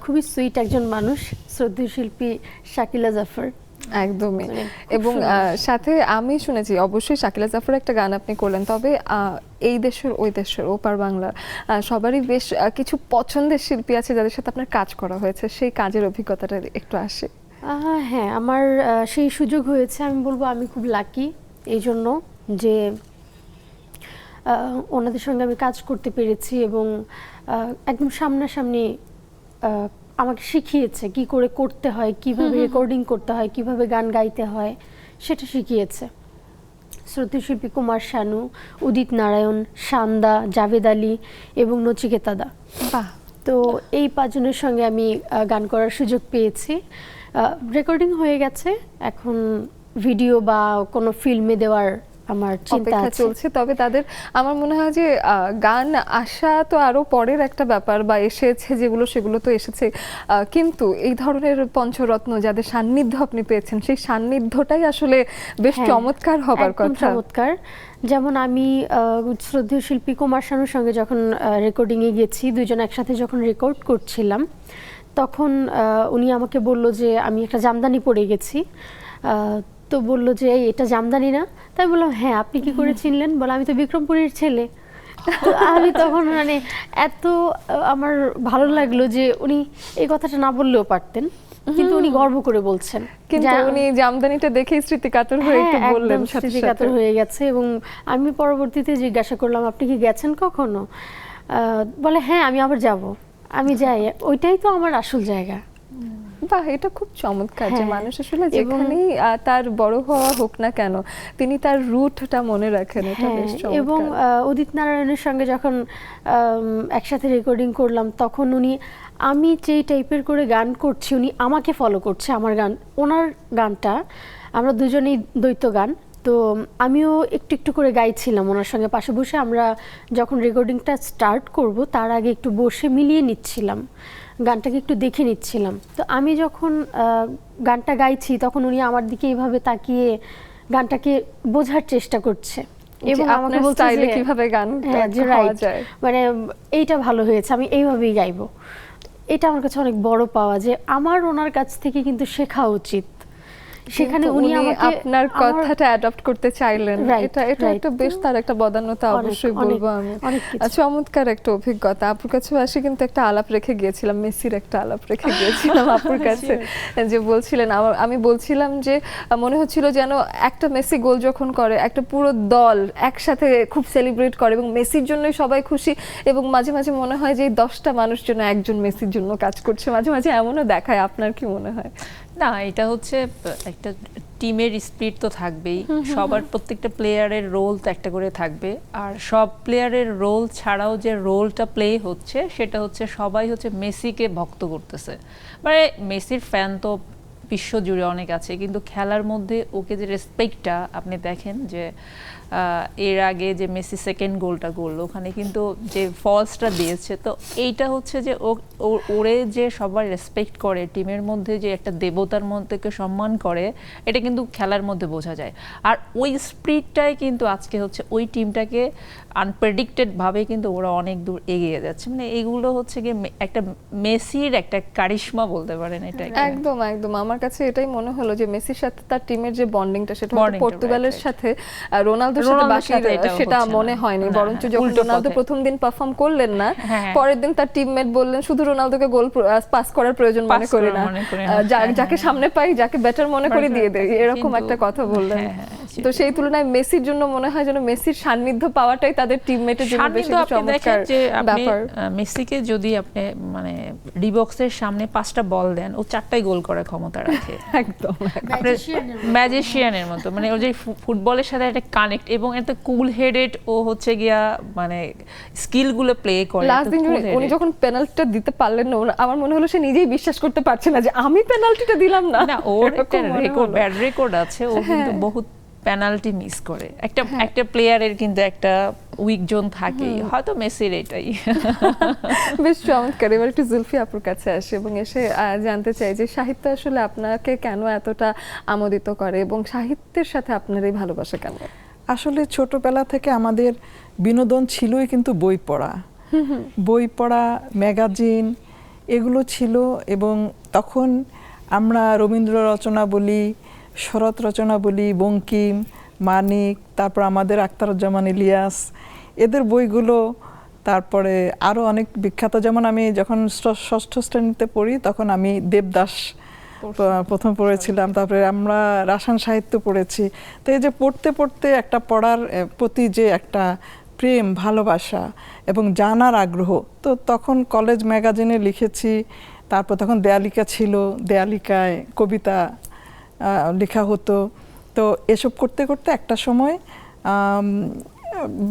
খুবই সুইট একজন মানুষ, শ্রদ্ধেয় শিল্পী শাকিলা জাফর। একদমই। মানে খুব এবং সুন্দর। সাথে আমি শুনেছি অবশ্যই শাকিলা জাফর একটা গান আপনি করলেন, তবে এই দেশের ওই দেশের ওপার বাংলা সবারই বেশ কিছু পছন্দের শিল্পী আছে যাদের সাথে আপনার কাজ করা হয়েছে, সেই কাজের অভিজ্ঞতাটা একটু আসে। হ্যাঁ, আমার সেই সুযোগ হয়েছে। আমি বলবো আমি খুব লাকি এই জন্য যে ওনাদের সঙ্গে আমি কাজ করতে পেরেছি, এবং একদম সামনাসামনি আমাকে শিখিয়েছে কি করে করতে হয়, কিভাবে রেকর্ডিং করতে হয়, কিভাবে গান গাইতে হয়, সেটা শিখিয়েছে শ্রদ্ধেয় শিল্পী কুমার শানু, উদিত নারায়ণ, সান্দা, জাভেদ আলী এবং নচিকেতা দা। বাহ, তো এই 5 জনের সঙ্গে আমি গান করার সুযোগ পেয়েছি। রেকর্ডিং হয়ে গেছে, এখন ভিডিও বা কোনো ফিল্মে দেওয়ার আমার চিন্তা অপেক্ষা আছে। চলছে। তবে তাদের আমার মনে হয় যে গান আসা তো আরো পরের একটা ব্যাপার, বা এসেছে যেগুলো সেগুলো তো এসেছে, কিন্তু এই ধরনের পঞ্চরত্ন যাদের সান্নিধ্য আপনি পেয়েছেন, সেই সান্নিধ্যটাই আসলে বেশ হ্যাঁ, চমৎকার হবার একদম কথা। চমৎকার। যেমন আমি শ্রদ্ধেয় শিল্পী কুমার শানুর সঙ্গে যখন রেকর্ডিংয়ে গেছি, 2 জন একসাথে যখন রেকর্ড করছিলাম, তখন উনি আমাকে বলল যে আমি একটা জামদানি পরে গেছি। তো বলল যে এটা জামদানি না? তাই বললাম হ্যাঁ, আপনি কি করে চিনলেন? বলে আমি তো বিক্রমপুরের ছেলে। তো আমি তখন মানে এত আমার ভালো লাগলো যে উনি এই কথাটা না বললেও পারতেন, কিন্তু উনি গর্ব করে বলছেন। কিন্তু উনি জামদানিটা দেখেই স্মৃতিকাতর হয়ে একটু বললেন, সাথে স্মৃতিকাতর সাথে। হয়ে গেছে। এবং আমি পরবর্তীতে জিজ্ঞাসা করলাম আপনি কি গেছেন কখনো? বলে হ্যাঁ, আমি আবার যাব। আমি যাই, ওইটাই তো আমার আসল জায়গা। বাহ, এটা খুব চমৎকার যে হ্যাঁ, মানুষ আসলে যেখানেই তার বড় হওয়া হোক না কেন, তিনি তার রুটটা মনে রাখেন। এটা হ্যাঁ, বেশ এবং চমৎকার। উদিত নারায়ণের সঙ্গে যখন একসাথে রেকর্ডিং করলাম, তখন উনি আমি যেই টাইপের করে গান করছি উনি আমাকে ফলো করছে, আমার গান ওনার গানটা, আমরা দুজনেই দ্বৈত গান, তো আমিও একটু একটু করে গাইছিলাম ওনার সঙ্গে পাশে বসে। আমরা যখন রেকর্ডিংটা স্টার্ট করব তার আগে একটু বসে মিলিয়ে নিচ্ছিলাম, গানটাকে একটু দেখে নিচ্ছিলাম। তো আমি যখন গানটা গাইছি তখন উনি আমার দিকে এইভাবে তাকিয়ে গানটাকে বোঝার চেষ্টা করছে এবং আমাকে বলছে স্টাইলে যে কিভাবে গান যে গাওয়া রাইট, যায়। মানে এইটা ভালো হয়েছে, আমি এইভাবেই গাইবো। এটা আমার কাছে অনেক বড় পাওয়া যে আমার ওনার কাছ থেকে কিন্তু শেখা উচিত। সেখানে কিন্তু উনি আমাকে আপনার কথাটা অ্যাডপ্ট করতে চাইলেন, Right, এটা এটা right. একটা বেশ তার একটা বদান্যতা অবশ্যই বলবো আমি। অনেক কিছু। চমৎকার একটা অভিজ্ঞতা। আপুর কাছে আসে কিন্তু একটা আলাপ রেখে গিয়েছিলাম, মেসির একটা আলাপ রেখে গিয়েছিলাম আপুর কাছে, যে বলছিলেন আমি বলছিলাম যে মনে হচ্ছিল যেন একটা মেসি গোল যখন করে একটা পুরো দল একসাথে খুব সেলিব্রেট করে এবং মেসির জন্যই সবাই খুশি, এবং মাঝে মাঝে মনে হয় যে এই 10টা মানুষ যেন একজন মেসির জন্য কাজ করছে, মাঝে মাঝে এমনও দেখায়। আপনার কি মনে হয়? না, এটা হচ্ছে একটা টিমের স্পিরিট তো থাকবেই, সবার প্রত্যেকটা প্লেয়ারের রোল তো একটা করে থাকবে, আর সব প্লেয়ারের রোল ছাড়াও যে রোলটা প্লে হচ্ছে সেটা হচ্ছে সবাই হচ্ছে মেসিকে ভক্ত করতেছে। মানে মেসির ফ্যান তো বিশ্ব জুড়ে অনেক আছে, কিন্তু খেলার মধ্যে ওকে যে রেসপেক্টটা আপনি দেখেন যে এর আগে যে মেসি সেকেন্ড গোলটা করলো ওখানে কিন্তু যে ফলসটা দিয়েছে, তো এইটা হচ্ছে যে ওরে যে সবাই রেসপেক্ট করে, টিমের মধ্যে যে একটা দেবতার মধ্যেকে সম্মান করে, এটা কিন্তু খেলার মধ্যে বোঝা যায়। আর ওই স্পিরিটটাই কিন্তু আজকে হচ্ছে ওই টিমটাকে আনপ্রেডিক্টেড ভাবে কিন্তু ওরা অনেক দূর এগিয়ে যাচ্ছে। মানে এগুলো হচ্ছে গিয়ে একটা মেসির একটা কারিশমা বলতে পারেন এটা। একদম একদম আমার কাছে এটাই মনে হলো যে মেসির সাথে তার টিমের যে বন্ডিংটা সেটা হয়তো Bonding-টা, পর্তুগালের right. সাথে রোনালদোর সাথে রোনালদোর বাকি সাথে এটা সেটা হচ্ছে মনে না। হয়নি, না, বরঞ্চ হ্যাঁ, যখন উল্টো রোনালদো পথে। প্রথম দিন পারফর্ম করলেন না, হ্যাঁ। পরের দিন তার টিমমেট বললেন শুধু রোনালদোকে গোল পাস করার প্রয়োজন মনে করি না, যাকে সামনে পাই যাকে ব্যাটার মনে করি দিয়ে দেই, এরকম একটা কথা বললেন। তো সেই তুলনায় মেসির জন্য মনে হয় যেন মেসির সান্নিধ্য পাওয়াটাই তাদের টিমমেটের জন্য বেশি চমৎকার ব্যাপার। মেসিকে যদি আপনি মানে ডিবক্সের সামনে 5টা বল দেন, ও 4টাই গোল করার ক্ষমতা রাখে। একদম ম্যাজিশিয়ানের মতো, মানে ও যে ফুটবলের সাথে একটা কানেক্ট এবং একটা কুল হেডেড, ও হচ্ছে গিয়া মানে স্কিলগুলো প্লে করে। লাস্ট দিন উনি যখন পেনাল্টিটা দিতে পারলেন না, আমার মনে হলো সে নিজেই বিশ্বাস করতে পারছে না যে আমি পেনাল্টিটা দিলাম না। না, ওর একটা রেকর্ড, ব্যাড রেকর্ড আছে, ও কিন্তু বহুত পেনাল্টি মিস করে। একটা প্লেয়ারের কিন্তু একটা উইক জোন থাকে, হয়তো মেসির এটাই। বেশ চমৎকার। এবার একটু জুলফি আপুর কাছে আসে এবং এসে জানতে চাই যে সাহিত্য আসলে আপনাকে কেন এতটা আমোদিত করে এবং সাহিত্যের সাথে আপনার এই ভালোবাসা কেন? আসলে ছোটবেলা থেকে আমাদের বিনোদন ছিলই কিন্তু বই পড়া, বই পড়া, ম্যাগাজিন এগুলো ছিল। এবং তখন আমরা রবীন্দ্র রচনা বলি, শরৎ রচনা বলি, বঙ্কিম, মানিক, তারপর আমাদের আখতারুজ্জামান ইলিয়াস, এদের বইগুলো, তারপরে আরও অনেক বিখ্যাত, যেমন আমি যখন ষষ্ঠ শ্রেণীতে পড়ি তখন আমি দেবদাস প্রথম পড়েছিলাম, তারপরে আমরা রাসায়ন সাহিত্য পড়েছি। তো এই যে পড়তে পড়তে একটা পড়ার প্রতি যে একটা প্রেম, ভালোবাসা এবং জানার আগ্রহ, তো তখন কলেজ ম্যাগাজিনে লিখেছি। তারপর তখন দেয়ালিকা ছিল, দেয়ালিকায় কবিতা লেখা হতো। তো এসব করতে করতে একটা সময়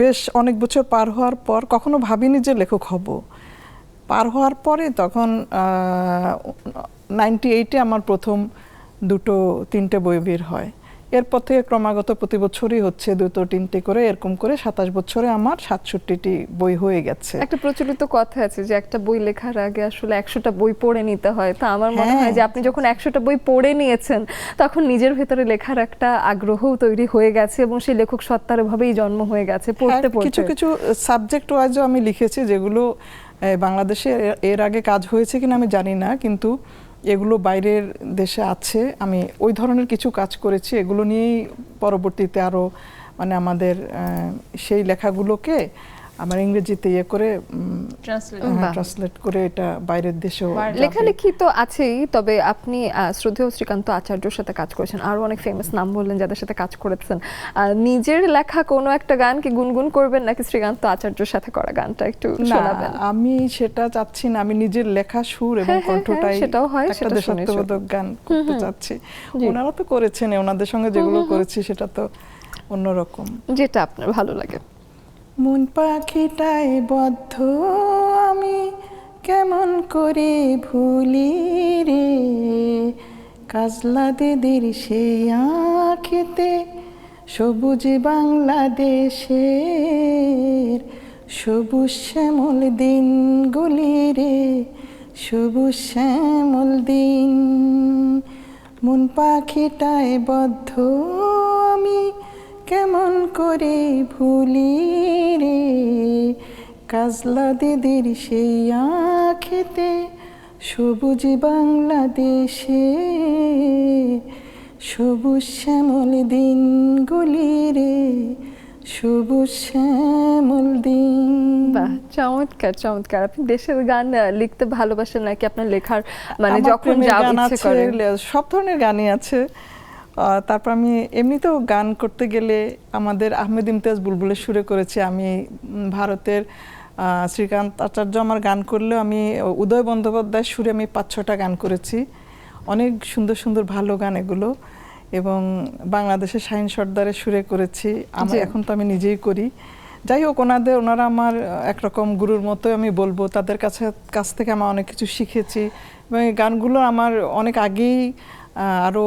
বেশ অনেক বছর পার হওয়ার পর, কখনো ভাবিনি যে লেখক হব, পার হওয়ার পরে তখন 98-এ আমার প্রথম 2-3টে বই বের হয়। এরপর থেকে ক্রমাগত প্রতি বছরই হচ্ছে 2-3টে করে, এরকম করে 27 বছরে আমার 67টি বই হয়ে গেছে। একটা প্রচলিত কথা আছে যে একটা বই লেখার আগে আসলে 100টা বই পড়ে নিতে হয়। তা আমার মনে হয় যে আপনি যখন 100টা বই পড়ে নিয়েছেন তখন নিজের ভেতরে লেখার একটা আগ্রহও তৈরি হয়ে গেছে এবং সেই লেখক সত্তার ভাবেই জন্ম হয়ে গেছে পড়তে পড়তে। কিছু কিছু সাবজেক্ট ওয়াইজও আমি লিখেছি, যেগুলো বাংলাদেশে এর আগে কাজ হয়েছে কিনা আমি জানি না, কিন্তু এগুলো বাইরের দেশে আছে। আমি ওই ধরনের কিছু কাজ করেছি, এগুলো নিয়েই পরবর্তীতে আরও মানে আমাদের সেই লেখাগুলোকে আমার ইংরেজিতে করে ট্রান্সলেট করে এটা বাইরের দেশেও। লেখালেখি তো আছেই, তবে আপনি শ্রদ্ধেয় শ্রীকান্ত আচার্যর সাথে কাজ করেছেন, আরো অনেক ফেমাস নাম বললেন যাদের সাথে কাজ করেছেন। নিজের লেখা কোনো একটা গান কি গুনগুন করবেন নাকি শ্রীকান্ত আচার্যর সাথে করা গানটা একটু শোনাবেন? আমি সেটা চাচ্ছি না, আমি নিজের লেখা সুর এবং কণ্ঠটাই সেটাও হয়, একটা দেশাত্মবোধক গান করতে চাচ্ছি। ওনারা তো করেছেন, ওনাদের সঙ্গে যেগুলো করেছি সেটা তো অন্যরকম, যেটা আপনার ভালো লাগে। মন পাখিটাই বদ্ধ আমি কেমন করে ভুলি রে, কাজলা দিদির সেই আঁখিতে সবুজ বাংলাদেশের সবুজ শ্যামল দিনগুলি রে, সবুজ শ্যামল দিন। মন পাখিটায় বদ্ধ আমি কেমন করে ভুলি রে, কাজলা দিদির সেই আঁখেতে সবুজ বাংলাদেশে, সবুজ শ্যামল দিনগুলি রে, সবুজ শ্যামল দিন। বাহ, চমৎকার চমৎকার। আপনি দেশের গান লিখতে ভালোবাসেন নাকি আপনার লেখার মানে আমার যখন প্রেমের যা গান ইচ্ছে আছে, করে? সব ধরনের গানই আছে। তারপর আমি এমনিতেও গান করতে গেলে আমাদের আহমেদ ইমতিয়াজ বুলবুলের সুরে করেছি আমি। ভারতের শ্রীকান্ত আচার্য আমার গান করলেও আমি উদয় বন্দ্যোপাধ্যায়ের সুরে আমি 5-6টা গান করেছি। অনেক সুন্দর সুন্দর ভালো গান এগুলো। এবং বাংলাদেশের শাহিন সর্দারের সুরে করেছি। আমার এখন তো আমি নিজেই করি। যাই হোক, ওনারা আমার একরকম গুরুর মতো আমি বলবো। তাদের কাছ থেকে আমি অনেক কিছু শিখেছি এবং এই গানগুলো আমার অনেক আগেই আরো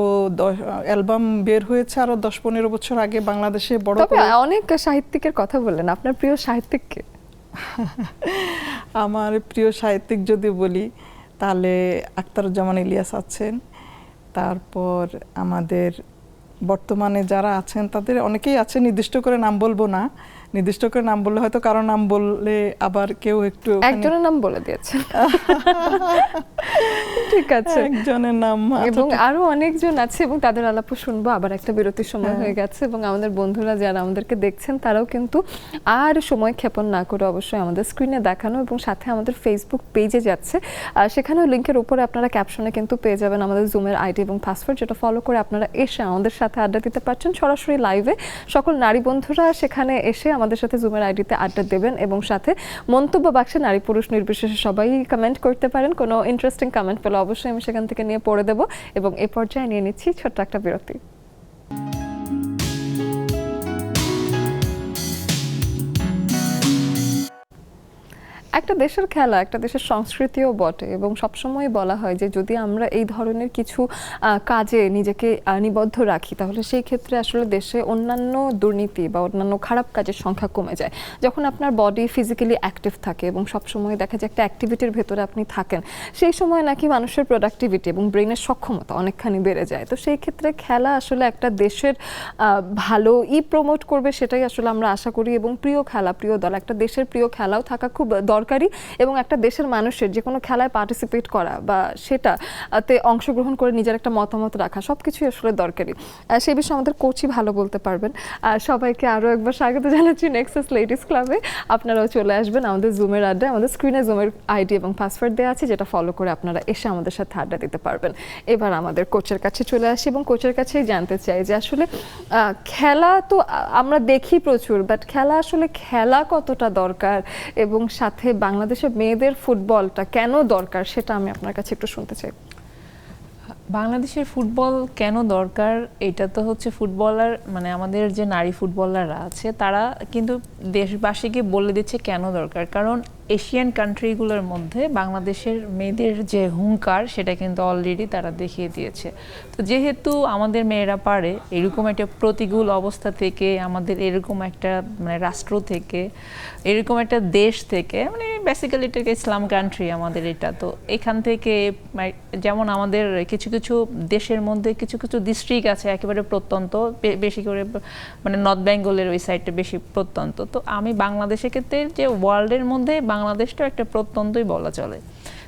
অ্যালবাম বের হয়েছে আরো 10-15 বছর আগে বাংলাদেশে বড় তবে অনেক সাহিত্যিকের কথা বললেন, আপনার প্রিয় সাহিত্যিক কে? আমার প্রিয় সাহিত্যিক যদি বলি তাহলে আখতারুজ্জামান ইলিয়াস আছেন। তারপর আমাদের বর্তমানে যারা আছেন তাদের অনেকেই আছে, নির্দিষ্ট করে নাম বলবো না। নির্দিষ্ট করে নাম বললে হয়তো কারো নাম বললে আবার কেউ একটু একজনের নাম বলে দিয়েছেন। ঠিক আছে, একজনের নাম এবং আরো অনেকজন আছে এবং তাদের আলাপ শুনবো। আবার একটা বিরতির সময় হয়ে গেছে এবং আমাদের বন্ধুরা যারা আমাদেরকে দেখছেন তারাও কিন্তু আর সময় ক্ষেপণ না করে অবশ্যই আমাদের স্ক্রিনে দেখানো এবং সাথে আমাদের ফেসবুক পেজে যাচ্ছে, সেখানেও লিংকের উপরে আপনারা ক্যাপশনে কিন্তু পেয়ে যাবেন আমাদের জুমের আইডি এবং পাসওয়ার্ড, যেটা ফলো করে আপনারা এসে আমাদের সাথে আড্ডা দিতে পারছেন সরাসরি লাইভে। সকল নারী বন্ধুরা সেখানে এসে আমাদের সাথে জুমের আইডিতে আড্ডা দেবেন এবং সাথে মন্তব্য বাক্সে নারী পুরুষ নির্বিশেষে সবাই কমেন্ট করতে পারেন। কোনো ইন্টারেস্টিং কমেন্ট পেলে অবশ্যই আমি সেখান থেকে নিয়ে পড়ে দেবো। এবং এ পর্যায়ে নিয়ে নিচ্ছি ছোট্ট একটা বিরতি। একটা দেশের খেলা একটা দেশের সংস্কৃতিও বটে এবং সবসময় বলা হয় যে যদি আমরা এই ধরনের কিছু কাজে নিজেকে নিবদ্ধ রাখি তাহলে সেই ক্ষেত্রে আসলে দেশে অন্যান্য দুর্নীতি বা অন্যান্য খারাপ কাজের সংখ্যা কমে যায়। যখন আপনার বডি ফিজিক্যালি অ্যাক্টিভ থাকে এবং সবসময় দেখা যায় একটা অ্যাক্টিভিটির ভেতরে আপনি থাকেন, সেই সময় নাকি মানুষের প্রোডাক্টিভিটি এবং ব্রেনের সক্ষমতা অনেকখানি বেড়ে যায়। তো সেই ক্ষেত্রে খেলা আসলে একটা দেশের ভালোই প্রমোট করবে, সেটাই আসলে আমরা আশা করি। এবং প্রিয় খেলা, প্রিয় দল, একটা দেশের প্রিয় খেলাও থাকা খুব দরকারি এবং একটা দেশের মানুষের যে কোনো খেলায় পার্টিসিপেট করা বা সেটাতে অংশগ্রহণ করে নিজের একটা মতামত রাখা সবকিছুই আসলে দরকারি। সেই বিষয়ে আমাদের কোচই ভালো বলতে পারবেন। সবাইকে আরও একবার স্বাগত জানাচ্ছি নেক্সাস লেডিস ক্লাবে। আপনারাও চলে আসবেন আমাদের জুমের আড্ডায়। আমাদের স্ক্রিনে জুমের আইডি এবং পাসওয়ার্ড দেওয়া আছে, যেটা ফলো করে আপনারা এসে আমাদের সাথে আড্ডা দিতে পারবেন। এবার আমাদের কোচের কাছে চলে আসি এবং কোচের কাছেই জানতে চাই যে আসলে খেলা তো আমরা দেখি প্রচুর, বাট খেলা আসলে খেলা কতটা দরকার এবং সাথে বাংলাদেশের মেয়েদের ফুটবলটা কেন দরকার সেটা আমি আপনার কাছে একটু শুনতে চাই। বাংলাদেশের ফুটবল কেন দরকার, এটা তো হচ্ছে ফুটবলার মানে আমাদের যে নারী ফুটবলাররা আছে তারা কিন্তু দেশবাসীকে বলে দিচ্ছে কেন দরকার। কারণ এশিয়ান কান্ট্রিগুলোর মধ্যে বাংলাদেশের মেয়েদের যে হুঙ্কার সেটা কিন্তু অলরেডি তারা দেখিয়ে দিয়েছে। তো যেহেতু আমাদের মেয়েরা পারে, এরকম একটা প্রতিকূল অবস্থা থেকে, আমাদের এরকম একটা মানে রাষ্ট্র থেকে, এরকম একটা দেশ থেকে, মানে বেসিক্যালি এটাকে ইসলাম কান্ট্রি আমাদের এটা, তো এখান থেকে যেমন আমাদের কিছু কিছু দেশের মধ্যে কিছু কিছু ডিস্ট্রিক্ট আছে একেবারে প্রত্যন্ত, বেশি করে মানে নর্থ বেঙ্গলের ওই সাইডটা বেশি প্রত্যন্ত। তো আমি বাংলাদেশের ক্ষেত্রে যে ওয়ার্ল্ডের মধ্যে বাংলাদেশটা একটা প্রত্যন্তই বলা চলে।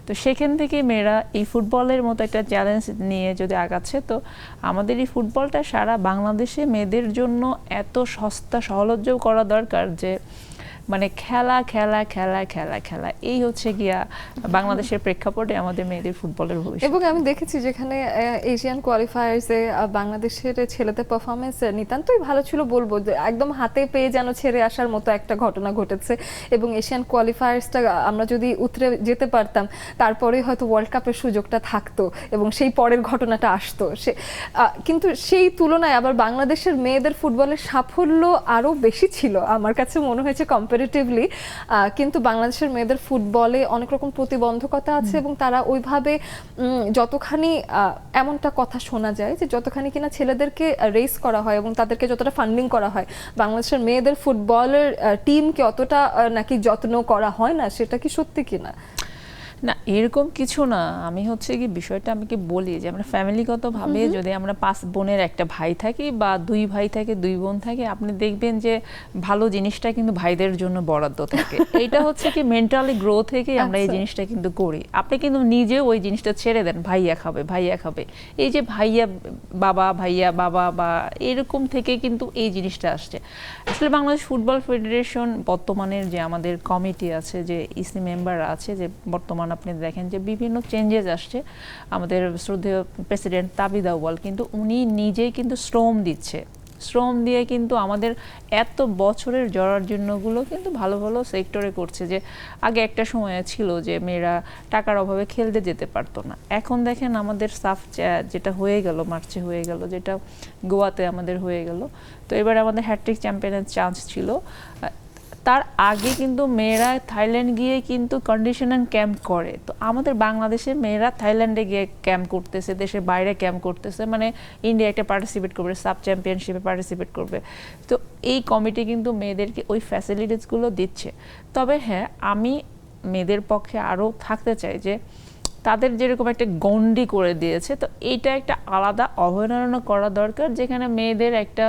তো সেখান থেকে মেয়েরা এই ফুটবলের মতো একটা চ্যালেঞ্জ নিয়ে যদি আগাচ্ছে, তো আমাদের এই ফুটবলটা সারা বাংলাদেশে মেয়েদের জন্য এত সস্তা সহলভ্য করা দরকার যে মানে খেলা খেলা খেলা খেলা খেলা, এই হচ্ছে গিয়া বাংলাদেশের প্রেক্ষাপটে আমাদের মেয়েদের ফুটবলের ভবিষ্যৎ। এবং আমি দেখেছি যেখানে এশিয়ান কোয়ালিফায়ার্সে বাংলাদেশের ছেলেদের পারফরমেন্স নিতান্তই ভালো ছিল, বলবো যে একদম হাতে পেয়ে যেন ছেড়ে আসার মতো একটা ঘটনা ঘটেছে। এবং এশিয়ান কোয়ালিফায়ার্সটা আমরা যদি উতরে যেতে পারতাম তারপরে হয়তো ওয়ার্ল্ড কাপের সুযোগটা থাকতো এবং সেই পরের ঘটনাটা আসতো। কিন্তু সেই তুলনায় আবার বাংলাদেশের মেয়েদের ফুটবলের সাফল্য আরও বেশি ছিল আমার কাছে মনে হয়েছে কম্পেয়ার কম্পারেটিভলি, কিন্তু বাংলাদেশের মেয়েদের ফুটবলে অনেক রকম প্রতিবন্ধকতা আছে এবং তারা ওইভাবে যতখানি এমনটা কথা শোনা যায় যে যতখানি কিনা ছেলেদেরকে রেস করা হয় এবং তাদেরকে যতটা ফান্ডিং করা হয়, বাংলাদেশের মেয়েদের ফুটবলের টিমকে অতটা নাকি যত্ন করা হয় না, সেটা কি সত্যি কিনা? না, এরকম কিছু না। আমি হচ্ছে কি বিষয়টা আমাকে বলি যে আমরা ফ্যামিলিগতভাবে যদি আমরা 5 বোনের একটা ভাই থাকি বা 2 ভাই থাকে 2 বোন থাকে, আপনি দেখবেন যে ভালো জিনিসটা কিন্তু ভাইদের জন্য বরাদ্দ থাকে। এটা হচ্ছে কি মেন্টালি গ্রো থেকে আমরা এই জিনিসটা কিন্তু করি। আপনি কিন্তু নিজেও ওই জিনিসটা ছেড়ে দেন, ভাইয়া খাবে ভাইয়া খাবে, এই যে ভাইয়া বাবা বা এরকম থেকে কিন্তু এই জিনিসটা আসছে। আসলে বাংলাদেশ ফুটবল ফেডারেশন বর্তমানের যে আমাদের কমিটি আছে, যে ইসি মেম্বার আছে, যে বর্তমান আপনি দেখেন যে বিভিন্ন চেঞ্জেস আসছে। আমাদের শ্রদ্ধেয় প্রেসিডেন্ট তাবিদ আউয়াল কিন্তু উনি নিজেই কিন্তু শ্রম দিচ্ছে, শ্রম দিয়ে কিন্তু আমাদের এত বছরের জরার্জন্যগুলো কিন্তু ভালো ভালো সেক্টরে করছে। যে আগে একটা সময় ছিল যে মেয়েরা টাকার অভাবে খেলতে যেতে পারতো না, এখন দেখেন আমাদের সাফ যেটা হয়ে গেল, মার্চে হয়ে গেল, যেটা গোয়াতে আমাদের হয়ে গেল, তো এবার আমাদের হ্যাট্রিক চ্যাম্পিয়নের চান্স ছিল। তার আগে কিন্তু মেয়েরা থাইল্যান্ড গিয়ে কিন্তু কন্ডিশনাল ক্যাম্প করে, তো আমাদের বাংলাদেশে মেয়েরা থাইল্যান্ডে গিয়ে ক্যাম্প করতেছে, দেশের বাইরে ক্যাম্প করতেছে, মানে ইন্ডিয়া একটা পার্টিসিপেট করবে, সাব চ্যাম্পিয়নশিপে পার্টিসিপেট করবে। তো এই কমিটি কিন্তু মেয়েদেরকে ওই ফ্যাসিলিটিসগুলো দিচ্ছে। তবে হ্যাঁ, আমি মেয়েদের পক্ষে আরও থাকতে চাই যে তাদের যেরকম একটা গণ্ডি করে দিয়েছে, তো এইটা একটা আলাদা অভয়ারণ্য করা দরকার, যেখানে মেয়েদের একটা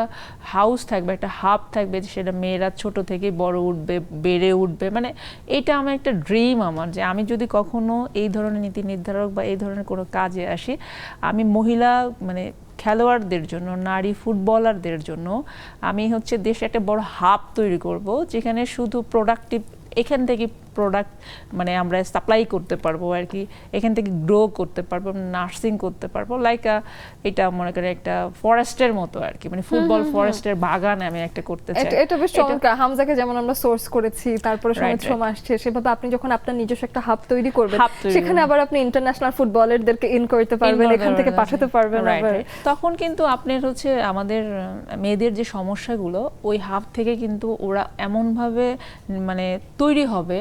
হাউস থাকবে, একটা হাব থাকবে, সেটা মেয়েরা ছোট থেকে বড় উঠবে, বেড়ে উঠবে। মানে এটা আমার একটা ড্রিম আমার, যে আমি যদি কখনো এই ধরনের নীতি নির্ধারক বা এই ধরনের কোনো কাজে আসি, আমি মহিলা মানে খেলোয়াড়দের জন্য, নারী ফুটবলারদের জন্য আমি হচ্ছে দেশে একটা বড় হাব তৈরি করব, যেখানে শুধু প্রোডাক্টিভ এখান থেকে প্রোডাক্ট মানে আমরা সাপ্লাই করতে পারবো আর কি, এখান থেকে গ্রো করতে পারবো, নার্সিং করতে পারবো, লাইক এটা মনে করেন একটা ফরেস্টের মতো আর কি, মানে ফুটবল ফরেস্টের বাগান আমি একটা করতে চাই। এটা বেশ চমৎকার। হামজাকে যেমন আমরা সোর্স করেছি, তারপরে সমিত সোম আসছে, সেভাবে আপনি যখন আপনার নিজস্ব একটা হাব তৈরি করবেন, সেখানে আবার আপনি ইন্টারন্যাশনাল ফুটবলারদেরকে ইন করতে পারবেন, এখান থেকে পাঠাতে পারবেন। তখন কিন্তু আপনার হচ্ছে আমাদের মেয়েদের যে সমস্যাগুলো ওই হাব থেকে কিন্তু ওরা এমনভাবে মানে তৈরি হবে,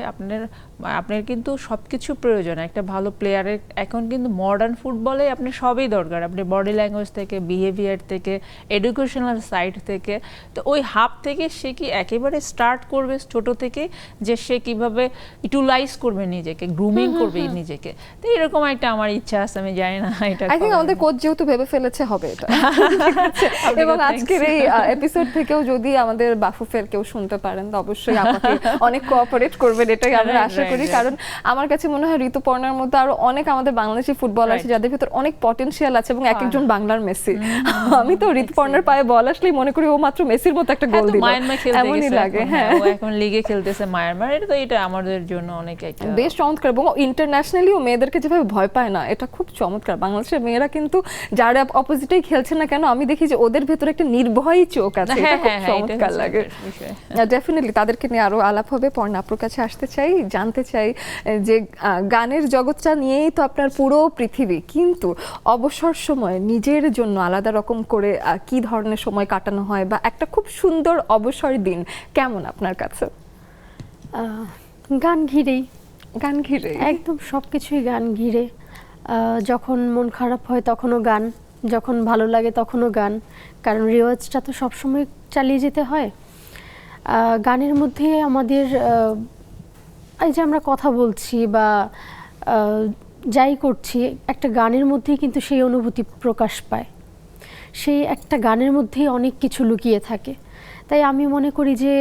আপনার কিন্তু সবকিছু প্রয়োজন একটা ভালো প্লেয়ারের। এখন কিন্তু মডার্ন ফুটবলে আপনার সবই দরকার, আপনি বডি ল্যাঙ্গুয়েজ থেকে, বিহেভিয়ার থেকে, এডুকেশনাল সাইড থেকে। তো ওই হাব থেকে সে কি একেবারে স্টার্ট করবে ছোট থেকে, যে সে কিভাবে ইউটিলাইজ করবে নিজেকে, গ্রুমিং করবে নিজেকে। তো এরকম একটা আমার ইচ্ছা আছে, আমি জানি না এটা আই থিংক আমাদের কোচ যেহেতু ভেবে ফেলেছে হবে এটা। এবং আজকের এই এপিসোড থেকেও যদি আমাদের বাফুফের কেউ শুনতে পারেন, তো অবশ্যই আপনাকে অনেক কোঅপারেট করবেন, এটাই আমরা আশা করি। কারণ আমার কাছে মনে হয় ঋতুপর্ণার মধ্যে আরো অনেক আমাদের বাংলাদেশি ফুটবল আছে যাদের ভিতর অনেক পটেনশিয়াল আছে, এবং এক একজন বাংলার মেসি। আমি তো ঋতুপর্ণার পায়ে বল আসলেই মনে করি ও মাত্র মেসির মতো একটা গোল দিল, এমনই লাগে। হ্যাঁ, ও এখন লিগে খেলতেছে মায়ানমার, এটা আমাদের জন্য অনেক একটা বেশ চমৎকার। এবং ইন্টারন্যাশনালিও মেয়েদেরকে যেভাবে ভয় পায় না, এটা খুব চমৎকার। বাংলাদেশের মেয়েরা কিন্তু যারা অপোজিটেই খেলছে না কেন, আমি দেখি যে ওদের ভেতরে একটা নির্ভয়ী চোখ আছে, এটা খুব চমৎকার লাগে। ডেফিনেটলি তাদেরকে নিয়ে আরো আলাপ হবে। পর্ণা আপুর কাছে আসতে চাই, জানতে চাই যে গানের জগৎটা নিয়েই তো আপনার পুরো পৃথিবী, কিন্তু অবসর সময় নিজের জন্য আলাদা রকম করে কি ধরনের সময় কাটানো হয়, বা একটা খুব সুন্দর অবসর দিন কেমন আপনার কাছে? গান ঘিরেই, গান ঘিরে একদম সবকিছুই গান ঘিরে। যখন মন খারাপ হয় তখনও গান, যখন ভালো লাগে তখনও গান, কারণ রিওয়াজটা তো সবসময় চালিয়ে যেতে হয়। গানের মধ্যে আমাদের এই যে আমরা কথা বলছি বা যাই করছি, একটা গানের মধ্যেই কিন্তু সেই অনুভূতি প্রকাশ পায়, সেই একটা গানের মধ্যেই অনেক কিছু লুকিয়ে থাকে। তাই আমি মনে করি যে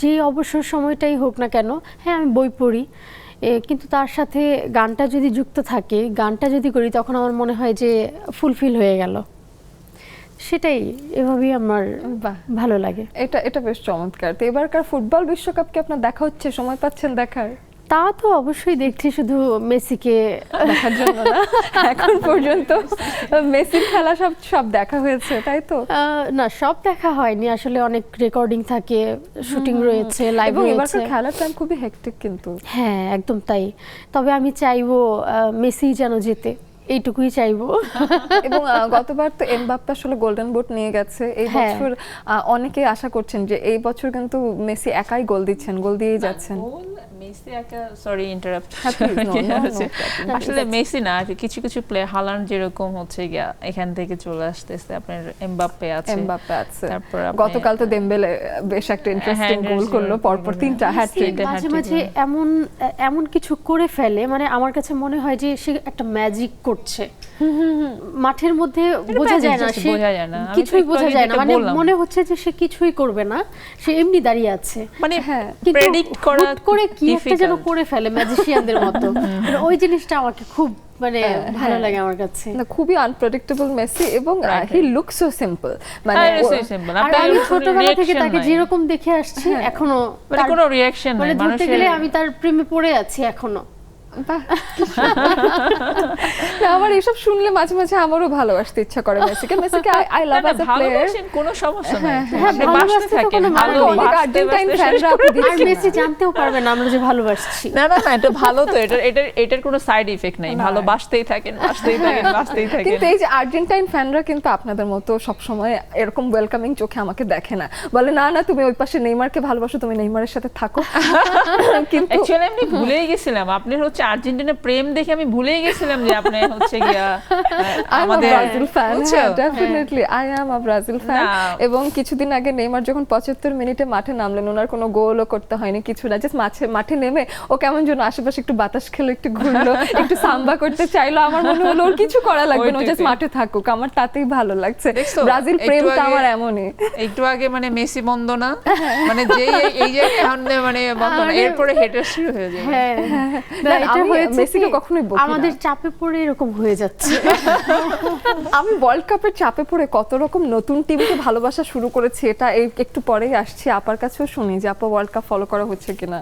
যে অবসর সময়টাই হোক না কেন, হ্যাঁ আমি বই পড়ি, কিন্তু তার সাথে গানটা যদি যুক্ত থাকে, গানটা যদি করি, তখন আমার মনে হয় যে ফুলফিল হয়ে গেল। সেটাই, এভাবেই আমার ভালো লাগে। এটা বেশ চমৎকার। তো এবারকার ফুটবল বিশ্বকাপ কি আপনার দেখা হচ্ছে, সময় পাচ্ছেন দেখার? তা তো অবশ্যই দেখছি, শুধু মেসিকে দেখার জন্য না, এখন পর্যন্ত মেসির খেলা সব দেখা হয়েছে, তাই তো? না, সব দেখা হয়নি আসলে, অনেক রেকর্ডিং থাকে, শুটিং রয়েছে, লাইভ রয়েছে। এবারকার খেলার টাইম খুবই হেক্টিক কিন্তু। হ্যাঁ, একদম তাই। তবে আমি চাইবো মেসি যেন জেতে। এইটুকুই চাইবো। এবং গতবার তো এমবাপ্পে আসলে গোল্ডেন বুট নিয়ে গেছে, এই হ্যাঁ। বছর অনেকে আশা করছেন যে এই বছর কিন্তু মেসি একাই গোল দিচ্ছেন, গোল দিয়েই যাচ্ছেন। মেসি একা, সরি ইন্টারাপ্ট, হ্যাঁ, please, no, no, no, আসলে মেসি না, আর কিছু কিছু প্লেয়ার হালান্ড যেরকম হচ্ছে গিয়া এখান থেকে চলে আসতেছে, আপনার এমবাপ্পে আছে, এমবাপ্পে আছে, তারপর গতকাল তো দেমবেলে বেশ একটা ইন্টারেস্টিং গোল করলো, পরপর 3টা হ্যাটট্রিক। মাঝে মাঝে এমন কিছু করে ফেলে, মানে আমার কাছে মনে হয় যে সে একটা ম্যাজিক করছে মাঠের মধ্যে, বোঝা যায় না, সে কিছুই বোঝা যায় না, মানে মনে হচ্ছে যে সে কিছুই করবে না, সে এমনি দাঁড়িয়ে আছে, মানে হ্যাঁ, প্রেডিক্ট করা করে কি একটা যেন করে ফেলে ম্যাজিশিয়ানদের মতো। মানে ওই জিনিসটা আমাকে খুব মানে ভালো লাগে আমার কাছে। না, খুবই আনপ্রেডিক্টেবল মেসি, এবং হি লুকস সো সিম্পল, মানে আর আমি ছোটবেলা থেকে তাকে যেরকম দেখে আসছি, এখনো মানে কোনো রিঅ্যাকশন মানে নাই, ধরতে গেলে আমি তার প্রেমে পড়ে আছি এখনো। আমার এসব শুনলে মাঝে মাঝে আমারও ভালোবাসতে ইচ্ছা করে মেসিকে। মেসিকে I love as a player, কোনো সমস্যা নাই, হ্যাঁ, বাসতে থাকেন, ভালো অনেক আর্জেন্টাইন ফ্যানরা আর মেসি জানতেও পারবে না আমরা যে ভালোবাসছি। না না না, এটা ভালো তো, এটার কোনো সাইড ইফেক্ট নাই, ভালোবাসতেই থাকেন, বাসতেই থাকেন, বাসতেই থাকেন। কিন্তু এই যে আর্জেন্টাইন ফ্যানরা কিন্তু আপনাদের মতো সব সময় এরকম ওয়েলকামিং চোখে আমাকে দেখে না, বলে না না তুমি ওই পাশে নেইমারকে ভালোবাসো, তুমি নেইমারের সাথে থাকো। কিন্তু অ্যাকচুয়ালি আমি ভুলেই গেছিলাম, আপনি হচ্ছে আর্জেন্টিনা প্রেম দেখে আমি ভুলেই গেছিলাম যে আপনি হচ্ছে গিয়া আমাদের Brazil fan, definitely I am a Brazil fan. এবং কিছুদিন আগে নেইমার যখন 75 মিনিটে মাঠে নামলেন, ওনার কোনো গোলও করতে হয়নি, কিছু না, জাস্ট মাঠে নেমে ও কেমন যেন আশেপাশে একটু বাতাস খেলো, একটু ঘুরলো, একটু সাম্বা করতে চাইলো, আমার মনে হলো ওর কিছু করা লাগবে না, ও জাস্ট মাঠে থাকুক, আমার তাতেই ভালো লাগছে। ব্রাজিল প্রেমটা আমার এমনই। একটু আগে মানে মেসি বন্দনা, মানে যে এই যে এখন মানে বন্দনা, এরপরে হেটার শুরু হয়ে যায়। হ্যাঁ, এটা হয়েছে মেসিকে কখনোই বকি না। আমাদের চাপে পড়ে এরকম হয়ে যাচ্ছে। আমি ওয়ার্ল্ড কাপের চাপে পড়ে কত রকম নতুন টিমকে ভালোবাসা শুরু করেছি, এটা একটু পরেই আসছি, আপার কাছেও শুনি যে আপা ওয়ার্ল্ড কাপ ফলো করা হচ্ছে কিনা।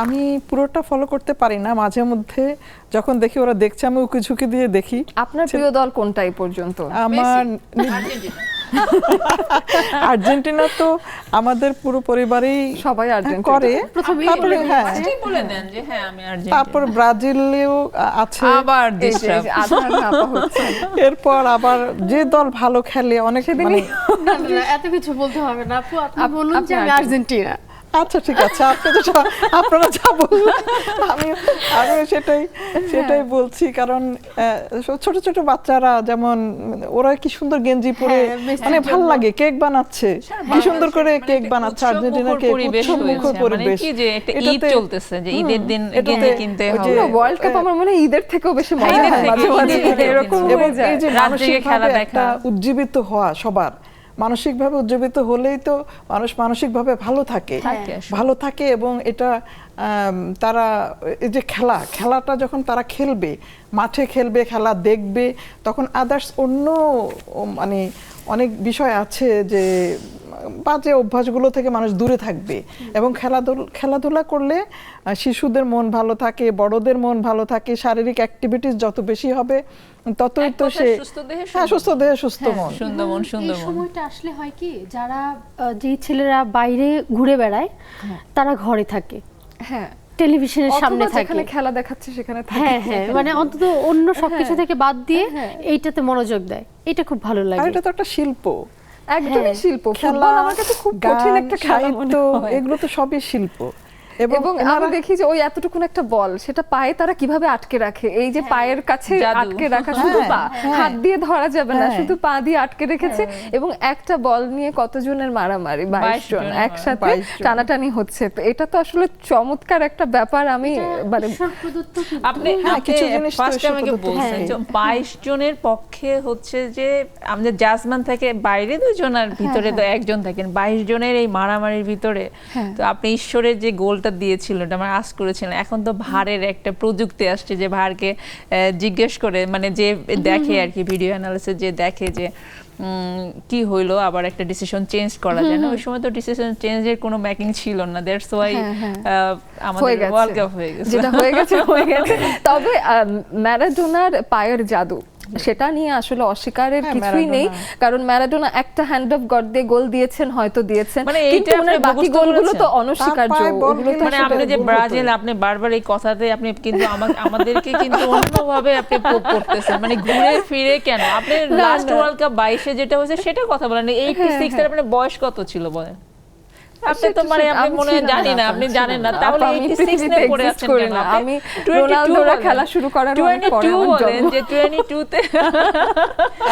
আমি পুরোটা ফলো করতে পারি না, মাঝে মধ্যে যখন দেখি ওরা দেখছে আমি উকি ঝুঁকি দিয়ে দেখি। আপনার প্রিয় দল কোনটা এই পর্যন্ত? আমার আর্জেন্টিনা তো আমাদের পুরো পরিবারই সবাই আর্জেন্টিনা করে, তারপরে হ্যাঁ, বলে দেন যে হ্যাঁ আমি আর্জেন্টিনা, তারপর ব্রাজিলেও আছে, আবার এই যে আধার আপা হচ্ছে। এরপর আবার যে দল ভালো খেলে অনেক, মানে না, এত কিছু বলতে হবে না আপু, আপনি বলুন যে আমি আর্জেন্টিনা। আচ্ছা ঠিক আছে, আপনারা যা বলবেন আমি সেটাই বলছি, কারণ ছোট ছোট বাচ্চারা যেমন ওরা কি সুন্দর গেঞ্জি পরে, মানে ভালো লাগে, কেক বানাচ্ছে, কি সুন্দর করে কেক বানাচ্ছে, আর্জেন্টিনা কেক, উৎসবমুখর পরিবেশ, কি যে একটা ঈদ চলতেছে, যে ঈদের দিন গেঞ্জি কিনতে হবে। ওয়ার্ল্ড কাপ আমার মনে হয় ঈদের থেকেও বেশি মজা ঈদের হয় থেকে মাঝে মাঝে, ঈদের এরকম থেকে এবং হয়ে যায়। এই যে রাত জেগে খেলা মানসিকভাবে দেখা। একটা উজ্জীবিত হওয়া, সবার মানসিকভাবে উজ্জীবিত হলেই তো মানুষ মানসিকভাবে ভালো থাকে, ভালো থাকে। এবং এটা তারা এই যে খেলাটা যখন তারা খেলবে, মাঠে খেলবে, খেলা দেখবে, তখন আদার্স অন্য মানে অনেক বিষয় আছে যে বাজে অভ্যাসগুলো থেকে মানুষ দূরে থাকবে। এবং খেলাধুলা করলে শিশুদের মন ভালো থাকে, বড়দের মন ভালো থাকে, শারীরিক অ্যাক্টিভিটিস যত বেশি হবে ততই তো সে সুস্থ দেহে সুস্থ মন। এই সময়টা আসলে হয় কি, যারা যে ছেলেরা বাইরে ঘুরে বেড়ায় তারা ঘরে থাকে, হ্যাঁ, টেলিভিশনের সামনে থাকে, যেখানে খেলা দেখাচ্ছে সেখানে থাকে। হ্যাঁ হ্যাঁ, মানে অন্তত অন্য সবকিছু থেকে বাদ দিয়ে এইটাতে মনোযোগ দেয়, এটা খুব ভালো আর লাগে। এটা তো একটা শিল্প, একদমই শিল্প। খেলা, ফুটবল আমার কাছে খুব কঠিন একটা খেলা মনে হয়। এগুলো তো সবই শিল্প। এবং আমি দেখি যে ওই এতটুকুন একটা বল, সেটা পায়ে তারা কিভাবে আটকে রাখে, এই যে পায়ের কাছে আটকে রাখা, শুধু পা, হাত দিয়ে ধরা যাবে না, শুধু পা দিয়ে আটকে রেখেছে। এবং একটা বল নিয়ে কতজনের মারামারি, 22 জন একসাথে টানাটানি হচ্ছে। তো এটা তো আসলে চমৎকার একটা ব্যাপার। আমি মানে আপনি কিছু জিনিস ফার্স্ট আমাকে বলছেন যে 22 জনের পক্ষে হচ্ছে যে আমাদের জাজমান থেকে বাইরে 2 জন আর ভিতরে তো 1 জন থাকেন, 22 জনের এই মারামারির ভিতরে তো আপনি ঈশ্বরের যে গোলটা দিয়েছিল, এটা আমার আশ করেছিলেন। এখন তো ভারের একটা প্রযুক্তি আসছে যে ভারকে জিজ্ঞেস করে, মানে যে দেখে আর কি, ভিডিও অ্যানালিসিস যে দেখে যে কি হইলো, আবার একটা ডিসিশন চেঞ্জ করা যায় না। ওই সময় তো ডিসিশন চেঞ্জের কোনো মেকিং ছিল না, দ্যাটস ওয়াই আমাদের ওয়ার্ল্ড কাপ হয়ে গেছে, যেটা হয়ে গেছে হয়ে গেছে। তবে ম্যারাডোনার পায়ের জাদু, সেটা নিয়ে আসলে অস্বীকারের হ্যাঁ, কিছুই নেই, ম্যারাডোনা। কারণ ম্যারাডোনা একটা হ্যান্ড অফ গড দিয়ে গোল দিয়েছেন, হয়তো দিয়েছেন, মানে কিন্তু এইটা ওনার আপনি বাকি মুখস্থ গোলগুলো তো করেছেন? অনস্বীকার্য। তার পায়ে বল ওগুলো তো গেলে মানে আসলে- আপনি যে ভুল হতো। ব্রাজিল, আপনি বারবার এই কথাতে আপনি কিন্তু আমাদেরকে কিন্তু অন্যভাবে আপনি পোক করতেছেন, মানে ঘুরে ফিরে কেন আপনি লাস্ট ওয়ার্ল্ড কাপ 22-এ যেটা হয়েছে সেটা কথা বলেন, 86 এর আপনার বয়স কত ছিল বলেন? আপনি তো মানে আপনি আমি মনে হয় ছিলাম জানি না, না, আপনি আমি জানেন না, ছিলাম না। তাহলে আপা, আমি 86 পৃথিবীতে নিয়ে পড়ে exist আছেন করি কেন? না। আপনি আমি 22 রোনালদোরা বলেন। খেলা শুরু করার অনেক পরে 22 আমার বলেন জন্ম। যে 22-তে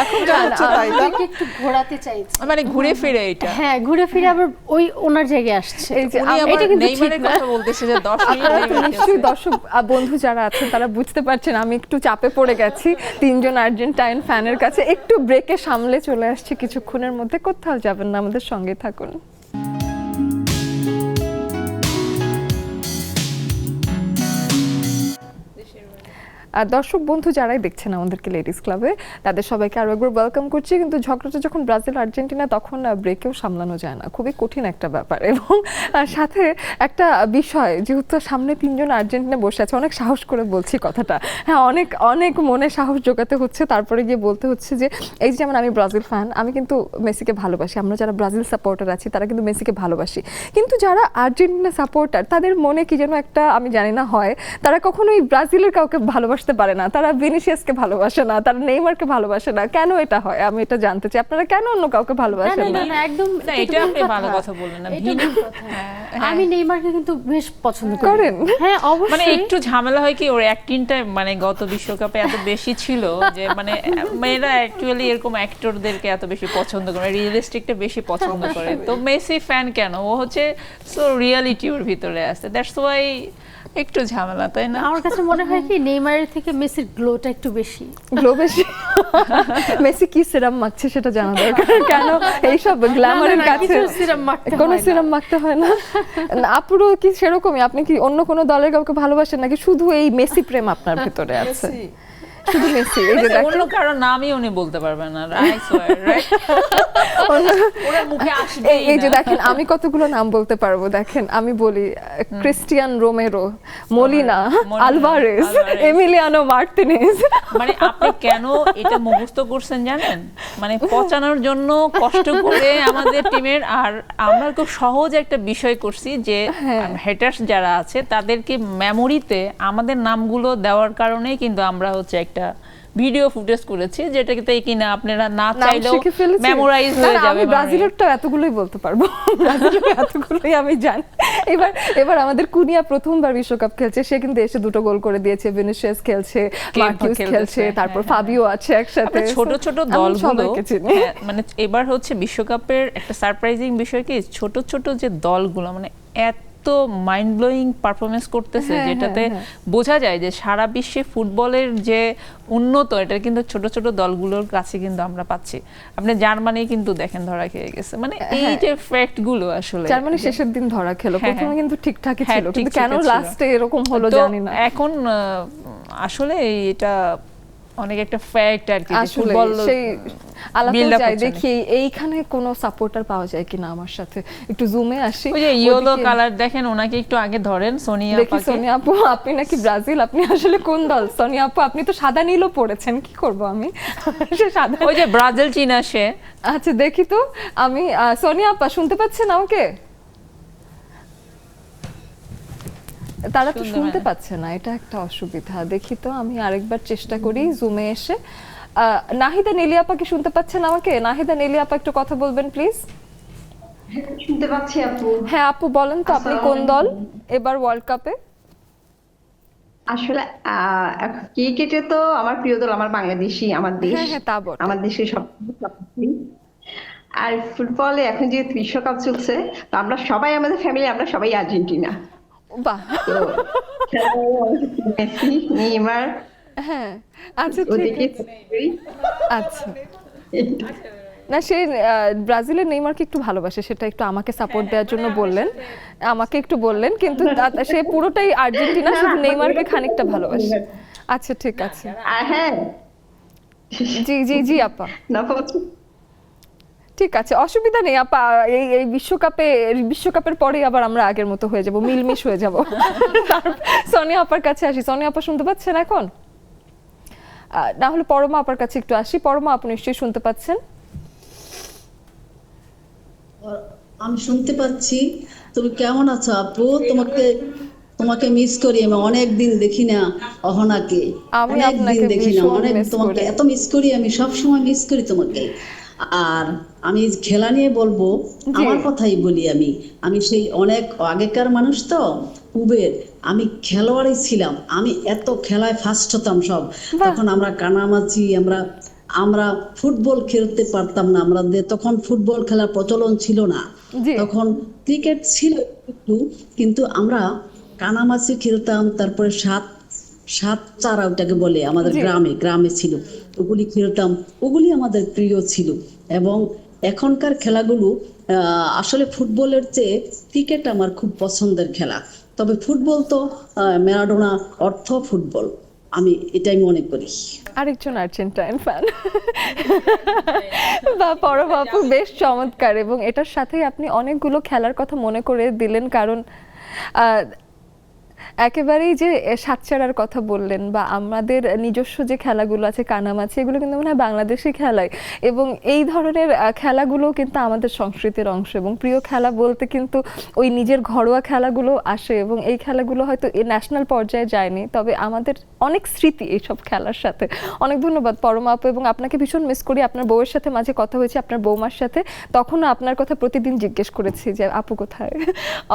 এখন যা হচ্ছে তাই তাই না? আমাকে একটু ঘোরাতে চাইছি। মানে ঘুরে ফিরে এটা হ্যাঁ, ঘুরে ফিরে আবার ওই ওনার জায়গায় আসছে। এই যে উনি আমি- আবার এটা কিন্তু ঠিক নেইমারের না। কথা বলতেছে যে 10 মিনিট আপনারা তো নেইমার খেলছে। নিশ্চয়ই দর্শক বন্ধু যারা আছেন তারা বুঝতে পারছেন আমি একটু চাপে পড়ে গেছি তিনজন আর্জেন্টাইন ফ্যানের কাছে। একটু ব্রেকে সামলে চলে আসছি কিছুক্ষণের মধ্যে, কোথাও যাবেন না, আমাদের সঙ্গে থাকুন। আর দর্শক বন্ধু যারাই দেখছেন আমাদেরকে লেডিস ক্লাবে, তাদের সবাইকে আরো একবার ওয়েলকাম করছি। কিন্তু ঝগড়াটা যখন ব্রাজিল আর্জেন্টিনা, তখন ব্রেকেও সামলানো যায় না, খুবই কঠিন একটা ব্যাপার। এবং সাথে একটা বিষয়, যেহেতু সামনে তিনজন আর্জেন্টিনা বসে আছে, অনেক সাহস করে বলছি কথাটা, হ্যাঁ অনেক অনেক মনে সাহস জোগাতে হচ্ছে, তারপরে গিয়ে বলতে হচ্ছে যে এই যে যেমন আমি ব্রাজিল ফ্যান, আমি কিন্তু মেসিকে ভালোবাসি, আমরা যারা ব্রাজিল সাপোর্টার আছি তারা কিন্তু মেসিকে ভালোবাসি, কিন্তু যারা আর্জেন্টিনা সাপোর্টার তাদের মনে কি যেন একটা, আমি জানি না হয়, তারা কখনোই ব্রাজিলের কাউকে ভালোবাসতে পারে না, তারা ভিনিসিয়াসকে ভালোবাসে না, তারা নেইমারকে ভালোবাসে না। কেন এটা হয় আমি এটা জানতে চাই, আপনারা কেন অন্য কাউকে না, ভালোবাসেন না, না? না, একদম না, এটা এটা ভুল আপনি ভালো কথা বললেন না। এটা ভুল কথা। আমি নেইমারকে কিন্তু বেশ পছন্দ করি। করেন? হ্যাঁ, মানে অবশ্যই। একটু ঝামেলা হয় কি, ওর অ্যাক্টিংটা মানে গত বিশ্বকাপে এত বেশি ছিল যে মানে মেয়েরা অ্যাকচুয়ালি এরকম অ্যাক্টরদেরকে এত বেশি পছন্দ করে, রিয়েলিস্টিকটা বেশি পছন্দ করে। তো মেসি ফ্যান কেন, ও হচ্ছে সো রিয়ালিটি ওর ভিতরে আছে, দ্যাটস ওয়াই একটু ঝামেলা, তাই না? আমার কাছে মনে হয় কি নেইমারের থেকে মেসির গ্লোটা একটু বেশি। গ্লো বেশি। মেসি কি সিরাম মাখছে সেটা জানা দরকার, কেন এইসব গ্ল্যামারের না, না, না, কাছে কিছু সিরাম মাখতে কোনো হয় না। সিরাম মাখতে হয় না? না, আপুরও কি সেরকমই? আপনি কি অন্য কোনো দলের কাউকে ভালোবাসেন নাকি শুধু এই মেসি প্রেম আপনার ভিতরে আছে? মেসি। শুধু মেসি? এই যে অন্য দেখেন, কারো নামই উনি বলতে পারবেন না, I swear, right? ওনার মুখে আসবেই এই যে না। দেখেন আমি কতগুলো নাম বলতে পারবো, দেখেন আমি বলি Cristian Romero, Molina, Molina, Alvarez, Alvarez. Emiliano Martinez. মানে আপনি কেন এটা মুখস্থ করছেন জানেন? মানে পচানোর জন্য কষ্ট করে আমাদের টিমের, আর আমরা খুব সহজ একটা বিষয় করছি যে হেটার্স যারা আছে তাদেরকে মেমোরিতে আমাদের নামগুলো দেওয়ার কারণেই কিন্তু আমরা হচ্ছে একটা ভিডিও ফুটেজ করেছি, যেটাতে কিনা আপনারা না নাম চাইলেও শিখে ফেলেছি। মেমোরাইজ না, হয়ে না, যাবে। আমি ব্রাজিলেরটা এতগুলোই বলতে পারবো, ব্রাজিলের এতগুলোই আমি জানি। এবার আমাদের কুনিয়া প্রথমবার বিশ্বকাপ খেলছে, সে কিন্তু এসে দুটো গোল করে দিয়েছে, ভিনিসিয়াস খেলছে, মার্কিউস খেলতেছে, খেলছে, তারপর হ্যাঁ, ফাবিও আছে একসাথে। আপনার ছোট ছোট আমি দলগুলো, সবাইকে চিনি। হ্যাঁ, মানে এবার হচ্ছে বিশ্বকাপের একটা সারপ্রাইজিং বিষয় কি, ছোট ছোট যে দলগুলো মানে এত মাইন্ড ব্লোয়িং পারফরমেন্স করতেছে, হ্যাঁ, যেটাতে হ্যাঁ। বোঝা যায় যে সারা বিশ্বে ফুটবলের যে উন্নত, এটা কিন্তু ছোট ছোট দলগুলোর কাছে কিন্তু আমরা পাচ্ছি। আপনি জার্মানি কিন্তু দেখেন ধরা খেয়ে গেছে, মানে এই হ্যাঁ। যে ফ্যাক্ট গুলো আসলে জার্মানি শেষের দিন ধরা খেলো, হ্যাঁ, প্রথমে কিন্তু ঠিকঠাকই হ্যাঁ, ছিল, কিন্তু কেন ঠিকঠাকই ছিল। লাস্টে এরকম হলো তো জানি না। এখন আসলে এটা অনেক একটা ফ্যাক্ট আর কি, যে আসলে ফুটবল সেই আলাদা build up যায়, হচ্ছে না। দেখি এইখানে কোনো সাপোর্টার পাওয়া যায় কিনা আমার সাথে, একটু জুমে আসি। ওই যে ইয়েলো ওদিকে- কালার দেখেন, ওনাকে একটু আগে ধরেন, সোনিয়া দেখি আপাকে। সোনিয়া আপু, আপনি নাকি ব্রাজিল, আপনি আসলে কোন দল? সোনিয়া আপু আপনি তো সাদা নীলও পড়েছেন, কি করব আমি? সে সাদা। ওই যে ব্রাজিল চীনা সে। আচ্ছা দেখি তো আমি, সোনিয়া আপা শুনতে পাচ্ছেন আমাকে? তারা তো শুনতে শুনতে পায় না। পাচ্ছে না, এটা একটা অসুবিধা। দেখি তো আমি আরেকবার চেষ্টা করি জুমে এসে। নাহিদা নেলি আপা কি শুনতে পাচ্ছেন আমাকে? নাহিদা নেলি আপা একটু কথা বলবেন প্লিজ। শুনতে পাচ্ছি আপু। হ্যাঁ আপু বলেন তো, আপনি কোন দল এবার ওয়ার্ল্ড কাপে? আসলে ক্রিকেটে তো আমার প্রিয় দল আমার বাংলাদেশই, আমার দেশ। হ্যাঁ, হ্যাঁ, তা বটে। আমার দেশের সব আর ফুটবলে এখন যেহেতু বিশ্বকাপ চলছে, তো আমরা সবাই, আমাদের ফ্যামিলি আমরা সবাই আর্জেন্টিনা। বাহ, তো মেসি, নেইমার হ্যাঁ আচ্ছা ঠিক ওদিকে আছে। আচ্ছা না, সে ব্রাজিলের নেইমারকে একটু ভালোবাসে, সেটা একটু আমাকে সাপোর্ট দেওয়ার জন্য বললেন, আমাকে একটু বললেন, কিন্তু সে পুরোটাই আর্জেন্টিনা, শুধু নেইমারকে খানিকটা ভালোবাসে। আচ্ছা ঠিক আছে, আর হ্যাঁ, জি জি জি আপা, না ঠিক আছে, অসুবিধা নেই আপা। এই এই বিশ্বকাপের পরেই আবার আমরা আগের মতো হয়ে যাব, মিলমিশ হয়ে যাব। সোনিয়া আপার কাছে আসি। সোনিয়া আপা শুনতে পাচ্ছেন এখন? না হলে পরমা আপার কাছে একটু আসি। পরমা, আপনি নিশ্চয়ই শুনতে পাচ্ছেন? আমি শুনতে পাচ্ছি। তুমি কেমন আছো আপু? তোমাকে মিস করি, আমি অনেক দিন দেখি না অহনাকে, আমি অনেক দিন আপনাকে দেখি না, ভীষণ অনেক মিস তোমাকে করি। এত মিস করি, আমি সব সময় মিস করি তোমাকে। আর আমি খেলা নিয়ে বলবো, জি। আমার কথাই বলি। আমি সেই অনেক আগেকার মানুষ তো, উবের, আমি খেলোয়াড়ই ছিলাম। আমি এত খেলায় ফার্স্ট হতাম সব। বাহ। তখন আমরা কানামাছি, আমরা আমরা ফুটবল খেলতে পারতাম না, আমাদের তখন ফুটবল খেলার প্রচলন ছিল না। জি। তখন ক্রিকেট ছিল একটু, কিন্তু আমরা কানামাছি খেলতাম, তারপরে সাত সাত চারা ওটাকে বলে, আমাদের জি। গ্রামে ছিল, ওগুলি খেলতাম। ওগুলি আমাদের প্রিয় ছিল। এবং এখনকার খেলাগুলো আসলে ফুটবলের চেয়ে ক্রিকেট আমার খুব পছন্দের খেলা। তবে ফুটবল তো ম্যারাডোনা অর্থ ফুটবল, আমি এটাই মনে করি। আরেকজন আর্জেন্টাইন ফ্যান। বা পরমা আপু বেশ চমৎকার, এবং এটার সাথেই আপনি অনেকগুলো খেলার কথা মনে করে দিলেন, কারণ একেবারেই যে সাতচারার কথা বললেন বা আমাদের নিজস্ব যে খেলাগুলো আছে কানামাছি, এগুলো কিন্তু মনে হয় বাংলাদেশি খেলাই, এবং এই ধরনের খেলাগুলো কিন্তু আমাদের সংস্কৃতির অংশ। এবং প্রিয় খেলা বলতে কিন্তু ওই নিজের ঘরোয়া খেলাগুলো আসে, এবং এই খেলাগুলো হয়তো ন্যাশনাল পর্যায়ে যায়নি, তবে আমাদের অনেক স্মৃতি এইসব খেলার সাথে। অনেক ধন্যবাদ পরমা আপু, এবং আপনাকে ভীষণ মিস করি। আপনার বউয়ের সাথে মাঝে কথা হয়েছে, আপনার বৌমার সাথে, তখনও আপনার কথা প্রতিদিন জিজ্ঞেস করেছি যে আপু কোথায়।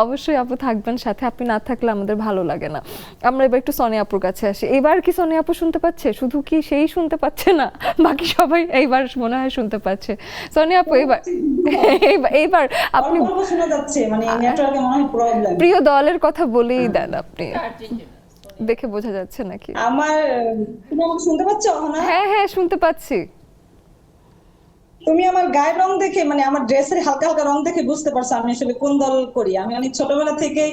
অবশ্যই আপু থাকবেন সাথে, আপনি না থাকলে আমাদের ভালো লাগে না। আমরা এবার একটু সোনিয়া আপুর কাছে আসি। এবার কি সোনিয়া আপু শুনতে পাচ্ছে? শুধু কি সেই শুনতে পাচ্ছে না, বাকি সবাই এইবার মনে হয় শুনতে পাচ্ছে। সোনিয়া আপু এইবার আপনি অল্প শোনা যাচ্ছে, মানে নেটওয়ার্কে মনে হয় প্রবলেম। প্রিয় দলের কথা বলেই দেন আপনি, দেখে বোঝা যাচ্ছে নাকি? তুমি আমাকে শুনতে পাচ্ছ না? হ্যাঁ হ্যাঁ শুনতে পাচ্ছি। তুমি আমার গায়ের রং দেখে, মানে আমার ড্রেসের হালকা হালকা রং দেখে বুঝতে পারছো আমি আসলে কোন দল করি। আমি অনেক ছোটবেলা থেকেই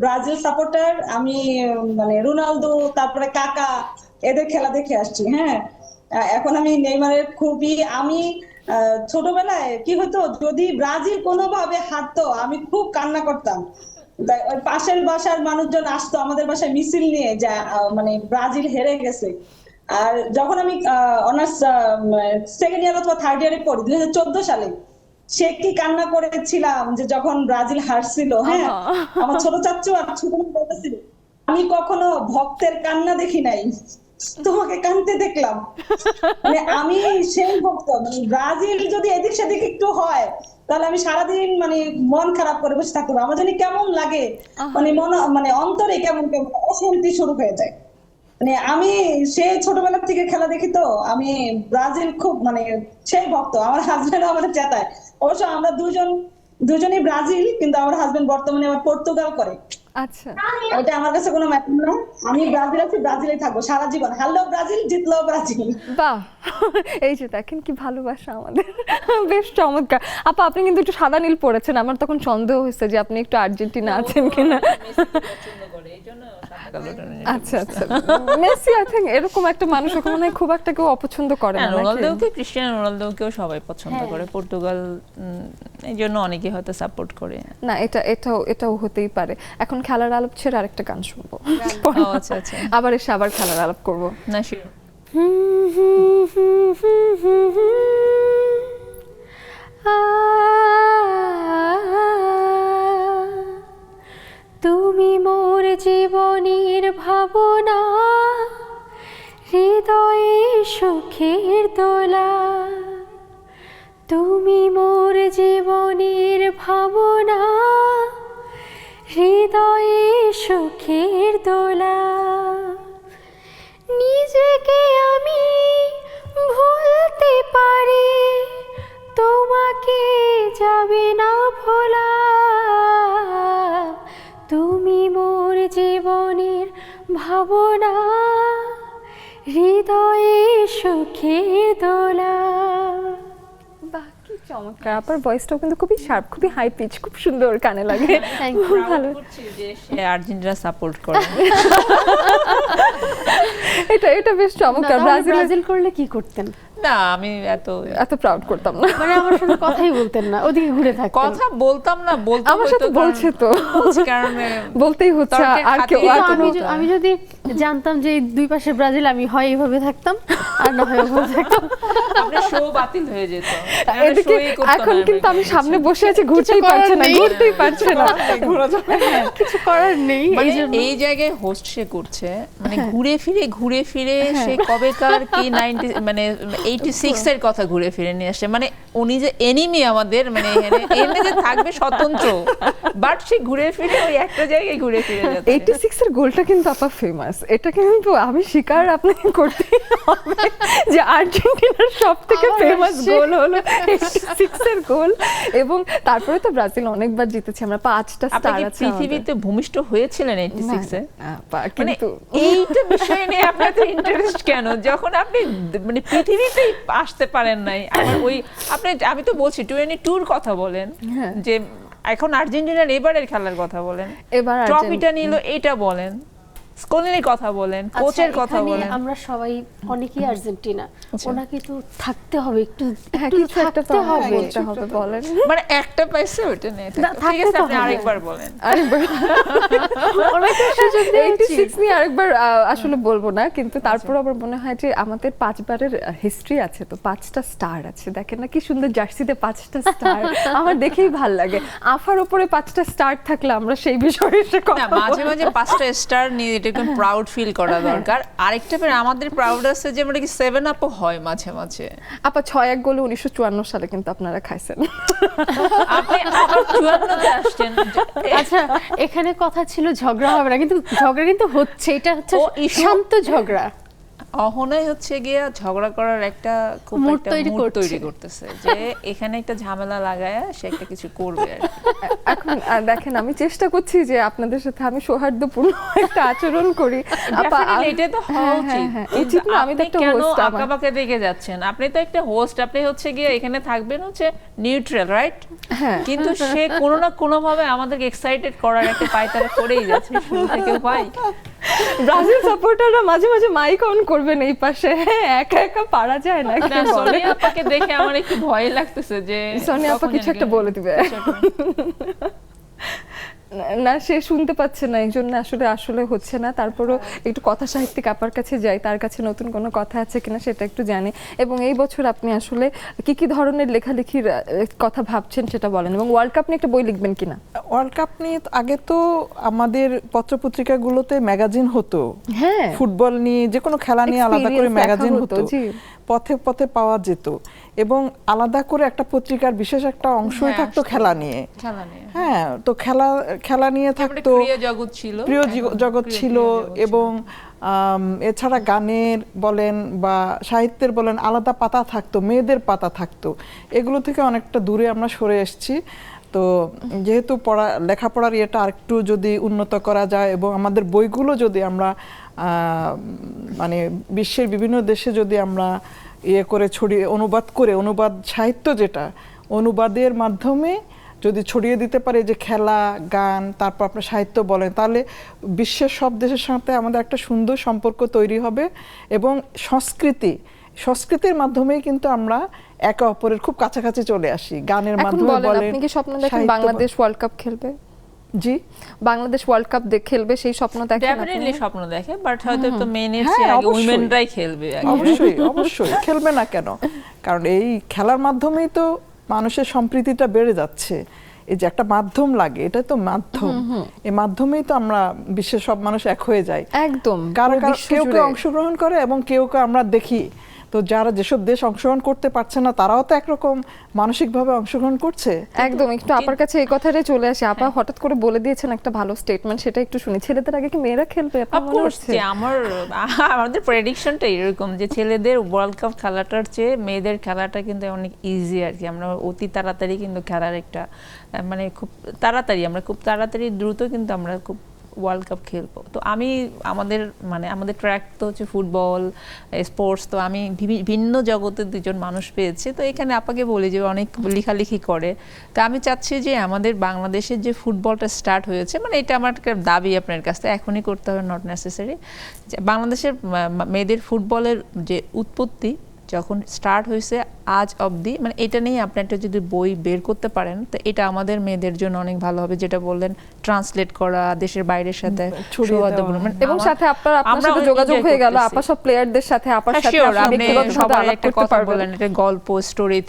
ব্রাজিল সাপোর্টার। আমি মানে রোনালদো, তারপরে কাকা, এদের খেলা দেখে আসছি। হ্যাঁ, এখন আমি নেইমারের খুবই, আমি ছোটবেলায় কি হতো, যদি ব্রাজিল কোনোভাবে হারতো আমি খুব কান্না করতাম। ওই পাশের বাসার মানুষজন আসতো আমাদের বাসায় মিছিল নিয়ে, যা মানে ব্রাজিল হেরে গেছে। আর যখন আমি অনার্স সেকেন্ড ইয়ার অথবা থার্ড ইয়ারে পড়ি 2014 সালে, সে কি কান্না করেছিলাম যে যখন ব্রাজিল হারছিল। হ্যাঁ, আমার ছোট চাচ্চু আর ছোট বোন বলতেছিল, আমি কখনো ভক্তের কান্না দেখি নাই, তোমাকে কাঁদতে দেখলাম। মানে আমি সেই ভক্ত, মানে ব্রাজিল যদি এদিক সেদিক একটু হয় তাহলে আমি সারাদিন মানে মন খারাপ করে বসে থাকবো। আমার জানি কেমন লাগে, মানে মানে অন্তরে কেমন কেমন অশান্তি শুরু হয়ে যায়। মানে আমি সেই ছোটবেলা থেকে খেলা দেখি, তো আমি ব্রাজিল খুব মানে সেই ভক্ত। আমার হাজবেন্ড আমাদের চেতায়। অবশ্য আমরা দুজনই ব্রাজিল, কিন্তু আমার হাজবেন্ড বর্তমানে আবার পর্তুগাল করে। আচ্ছা, এটা আমার কাছে কোনো ম্যাটার না। আমি ব্রাজিল আছি, ব্রাজিলে থাকবো সারা জীবন। হারলেও ব্রাজিল, জিতলেও ব্রাজিল। বাহ, এই যে দেখেন কি ভালোবাসা আমাদের। বেশ চমৎকার আপা, আপনি কিন্তু একটু সাদা নীল পড়েছেন, আমার তখন সন্দেহ হয়েছে যে আপনি একটু আর্জেন্টিনা আছেন কিনা। আচ্ছা আচ্ছা, মেসি আই থিংক এরকম একটা মানুষ ওখানে খুব একটা কেউ অপছন্দ করে না। রোনালদোকে, ক্রিস্টিয়ানো রোনালদোকেও সবাই পছন্দ করে, পর্তুগাল এই জন্য অনেকে হয়তো সাপোর্ট করে। না, এটাও হতেই পারে। এখন খেলার আলাপ ছেড়ে আরেকটা গান শুনবো, আচ্ছা আচ্ছা, আবার এসে আবার খেলার আলাপ করবো। না শিওর। তুমি মোর জীবনের ভাবনা, হৃদয়ে সুখের দোলা। তুমি মোর জীবনের ভাবনা, হৃদয়ে সুখের দোলা। নিজেকে আমি ভুলতে পারি, তোমাকে যাবে না ভোলা। তুমি মোর জীবনের ভাবনা, হৃদয়ে সুখের দোলা। বাহ, কি চমৎকার! আপনার ভয়েসটাও কিন্তু খুবই শার্প, খুবই হাই পিচ, খুব সুন্দর কানে লাগে। খুব ভালো। সে আর্জেন্টিনা সাপোর্ট করে। এটা বেশ চমৎকার। ব্রাজিল করলে কি করতেন? না আমি এত প্রাউড করতাম না। মানে আমার সঙ্গে কথাই বলতেন না, ওদিকে ঘুরে থাকতেন। কথা বলতাম না, বলতে আমার সাথে হতো বলছে তো, কারণ বলতেই হচ্ছে। তর্কের আর কেউ খাতিরে আর কিন্তু কোনো আমি যদি জানতাম যে এই দুই পাশে ব্রাজিল, আমি হয় এইভাবে থাকতাম আর না হয় ওইভাবে থাকতাম। আপনার শো বাতিল হয়ে যেত। এদিকে এখন কিন্তু আমি সামনে বসে আছি, ঘুরতেই পারছে না, ঘুরতেই পারছে না। কিছু করার নেই। মানে এই জন্য এই জায়গায় হোস্ট সে করছে, মানে ঘুরে ফিরে সে কবেকার কি 90 মানে 86 এর কথা ঘুরে ফিরে নিয়ে আসে। মানে উনি যে এনিমি আমাদের, মানে এনে যে থাকবে স্বতন্ত্র, বাট সে ঘুরে ফিরে ওই একটা জায়গায় ঘুরে ফিরে যাচ্ছে। 86 এর গোলটা কিন্তু আপা ফেমাস, এটা কিন্তু আমি স্বীকার আপনাকে করতেই হবে যে আর্জেন্টিনার সবথেকে ফেমাস গোল হলো 86 এর গোল। এবং তারপরে তো ব্রাজিল অনেকবার জিতেছে, আমরা 5টা আপনি স্টার কি আছে পৃথিবীতে ভূমিষ্ঠ হয়েছিলেন 86 এ? আপা, মানে কিন্তু এইটা বিষয় নিয়ে আপনার ইন্টারেস্ট কেন, যখন আপনি মানে পৃথিবীতেই আসতে পারেন নাই? আমার ওই আপনি, আমি তো বলছি 22 কথা বলেন, যে এখন আর্জেন্টিনার এবারের খেলার কথা বলেন, এবার ট্রফিটা নিল এটা বলেন, স্কোলেনের কথা বলেন, কোচের আচ্ছা, কথা এখানে বলেন। আমরা সবাই অনেকেই আর্জেন্টিনা, আচ্ছা। ওনাকে তো থাকতে হবে, একটু কিছু একটা তো থাকতে হবে। বলতে হবে, বলেন। মানে একটা পাইছে ওটা নেই, না, ঠিক থাকতে আছে তো আপনি হবে। আরেকবার বলেন। আরেকবার ওনাকে সুযোগ দেওয়া উচিত। 86 নিয়ে আরেকবার আসলে বলবো না, কিন্তু তারপর আমার মনে হয় যে আমাদের 5 বারের হিস্ট্রি আছে, তো 5টা স্টার আছে। দেখেন না কি সুন্দর জার্সিতে 5টা স্টার, আমার দেখেই ভাল লাগে। আফার উপরে 5টা স্টার থাকলে আমরা সেই বিষয়ে এসে না, কথা মাঝে মাঝে 5টা স্টার নিয়ে এটা একটু প্রাউড ফিল করা দরকার। আরেকটা আমাদের প্রাউড আছে যে আমরা কি 7 আপও হয় মাঝে মাঝে। আপা 6-1 গোলে 1954 সালে কিন্তু আপনারা খাইছেন। আপনি আবার 54 তে আসছেন। আচ্ছা, এখানে কথা ছিল ঝগড়া হবে না, কিন্তু ঝগড়া কিন্তু হচ্ছে, এটা হচ্ছে ও, issue- শান্ত ঝগড়া। অহনাই হচ্ছে গিয়া ঝগড়া করার একটা খুব মুড একটা তৈরি মুড করছে। তৈরি করতেছে, যে এখানে একটা ঝামেলা লাগায় সে একটা কিছু করবে আর কি। এখন দেখেন, আমি চেষ্টা করছি যে আপনাদের সাথে আমি সৌহার্দ্যপূর্ণ একটা আচরণ করি। আপা Definitely এটা তো হওয়া উচিত। উচিত না, আমি তো আপনি একটা কেন হোস্ট। আঁকাবাঁকা দেখে যাচ্ছেন? আপনি তো একটা হোস্ট, আপনি হচ্ছে গিয়ে এখানে থাকবেন হচ্ছে নিউট্রাল, রাইট? কিন্তু সে কোনো না কোনো ভাবে আমাদেরকে এক্সাইটেড করার একটা পায়তারা করেই যাচ্ছে শুরু থেকে। ভাই ব্রাজিল সাপোর্টাররা মাঝে মাঝে মাইক অন করবেন এই পাশে, হ্যাঁ, একা একা পারা যায় না। না, সোনিয়া আপাকে দেখে আমার একটু ভয় লাগতেছে যে সোনিয়া আপা কখন কিছু একটা জানি বলে দিবে। না, সে শুনতে পাচ্ছে না, এই জন্য আসলে হচ্ছে না। তারপরও একটু কথা সাহিত্যিক আপার কাছে যাই, তার কাছে নতুন কোনো কথা আছে কিনা সেটা একটু জানি। এবং এই বছর আপনি আসলে কি ধরনের লেখালেখির কথা ভাবছেন সেটা বলেন, এবং ওয়ার্ল্ড কাপ নিয়ে একটা বই লিখবেন কিনা? ওয়ার্ল্ড কাপ নিয়ে আগে তো আমাদের পত্রপত্রিকাগুলোতে ম্যাগাজিন হতো, হ্যাঁ, ফুটবল নিয়ে যে কোনো খেলা নিয়ে আলাদা করে Experience ম্যাগাজিন লেখা হতো, হতো, জি। পথে পথে পাওয়া যেত, এবং আলাদা করে একটা পত্রিকার বিশেষ একটা অংশই হ্যাঁ, থাকতো খেলা নিয়ে। খেলা নিয়ে। হ্যাঁ, তো খেলা নিয়ে থাকতো, প্রিয় জগৎ ছিল, প্রিয় এখন জগৎ প্রিয় ছিল, জগৎ ছিল। এবং এছাড়া গানের বলেন বা সাহিত্যের বলেন আলাদা পাতা থাকতো, মেয়েদের পাতা থাকতো। এগুলো থেকে অনেকটা দূরে আমরা সরে এসেছি। তো যেহেতু লেখাপড়ার ইয়েটা আরেকটু যদি উন্নত করা যায়, এবং আমাদের বইগুলো যদি আমরা মানে বিশ্বের বিভিন্ন দেশে যদি আমরা ইয়ে করে ছড়িয়ে অনুবাদ সাহিত্য, যেটা অনুবাদের মাধ্যমে যদি ছড়িয়ে দিতে পারে, যে খেলা, গান, তারপর আপনার সাহিত্য বলেন, তাহলে বিশ্বের সব দেশের সাথে আমাদের একটা সুন্দর সম্পর্ক তৈরি হবে। এবং সংস্কৃতির মাধ্যমেই কিন্তু আমরা একে অপরের খুব কাছাকাছি চলে আসি, গানের এখন মাধ্যমে বলেন, বলেন। আপনি কি স্বপ্ন দেখেন সাহিত্য বাংলাদেশ ওয়ার্ল্ড কাপ খেলবে? জি, বাংলাদেশ ওয়ার্ল্ড কাপ খেলবে, সেই স্বপ্ন দেখেন আপনি? ডেফিনেটলি স্বপ্ন দেখে, বাট হয়তো তো মেনের হ্যাঁ, চেয়ে আগে অবশ্যই। উইমেনরাই খেলবে আগে। অবশ্যই খেলবে না কেন? কারণ এই খেলার মাধ্যমেই তো মানুষের সম্প্রীতিটা বেড়ে যাচ্ছে। এই যে একটা মাধ্যম লাগে, এটা তো মাধ্যম, এই মাধ্যমেই তো আমরা বিশ্বের সব মানুষ এক হয়ে যায়। একদম, কেউ অংশগ্রহণ করে, এবং কেউ আমরা দেখি। তো যেসব দেশ অংশগ্রহণ করতে পারছে না, তারাও তো একরকম মানসিকভাবে অংশগ্রহণ করছে। একদম। একটু আপার কাছে এই কথাটাই চলে আসে। আপা হঠাৎ করে বলে দিয়েছেন একটা ভালো স্টেটমেন্ট, সেটা একটু শুনি। ছেলেদের আগে কি মেয়েরা খেলবে? আপনার মনে অফকোর্স, হচ্ছে? যে আমাদের প্রেডিকশনটা এরকম যে ছেলেদের ওয়ার্ল্ড কাপ খেলাটার চেয়ে মেয়েদের খেলাটা কিন্তু অনেক ইজি আর কি। আমরা অতি তাড়াতাড়ি কিন্তু খেলার একটা মানে খুব তাড়াতাড়ি দ্রুত কিন্তু আমরা খুব ওয়ার্ল্ড কাপ খেলবো। তো আমি আমাদের ট্র্যাক তো হচ্ছে ফুটবল, স্পোর্টস। তো আমি ভিন্ন জগতের দুজন মানুষ পেয়েছি। তো এখানে আপাকে বলি যে অনেক লেখালেখি করে। তো আমি চাচ্ছি যে আমাদের বাংলাদেশের যে ফুটবলটা স্টার্ট হয়েছে, মানে এটা আমার একটা দাবি আপনার কাছে, এখনই করতে হবে, নট নেসেসারি। বাংলাদেশের মেয়েদের ফুটবলের যে উৎপত্তি, যখন স্টার্ট হয়েছে আজ অবধি, মানে এটা নিয়ে আপনি একটা যদি বই বের করতে পারেন তো এটা আমাদের মেয়েদের জন্য অনেক ভালো হবে। যেটা বললেন ট্রান্সলেট করা, দেশের বাইরের সাথে ছড়িয়ে দেওয়া। সৌহার্দ্যপূর্ণ, এবং সাথে আপনার আমরা সাথে অনেক যোগাযোগ enjoy হয়ে গেল, করতেছি। আপা সব প্লেয়ারদের সাথে আপার হ্যাঁ, সাথে sure, আপনি আপনি ব্যক্তিগতভাবে সবার আলাপ একটা করতে কথা পারবেন। বলেন, একটা গল্প স্টোরি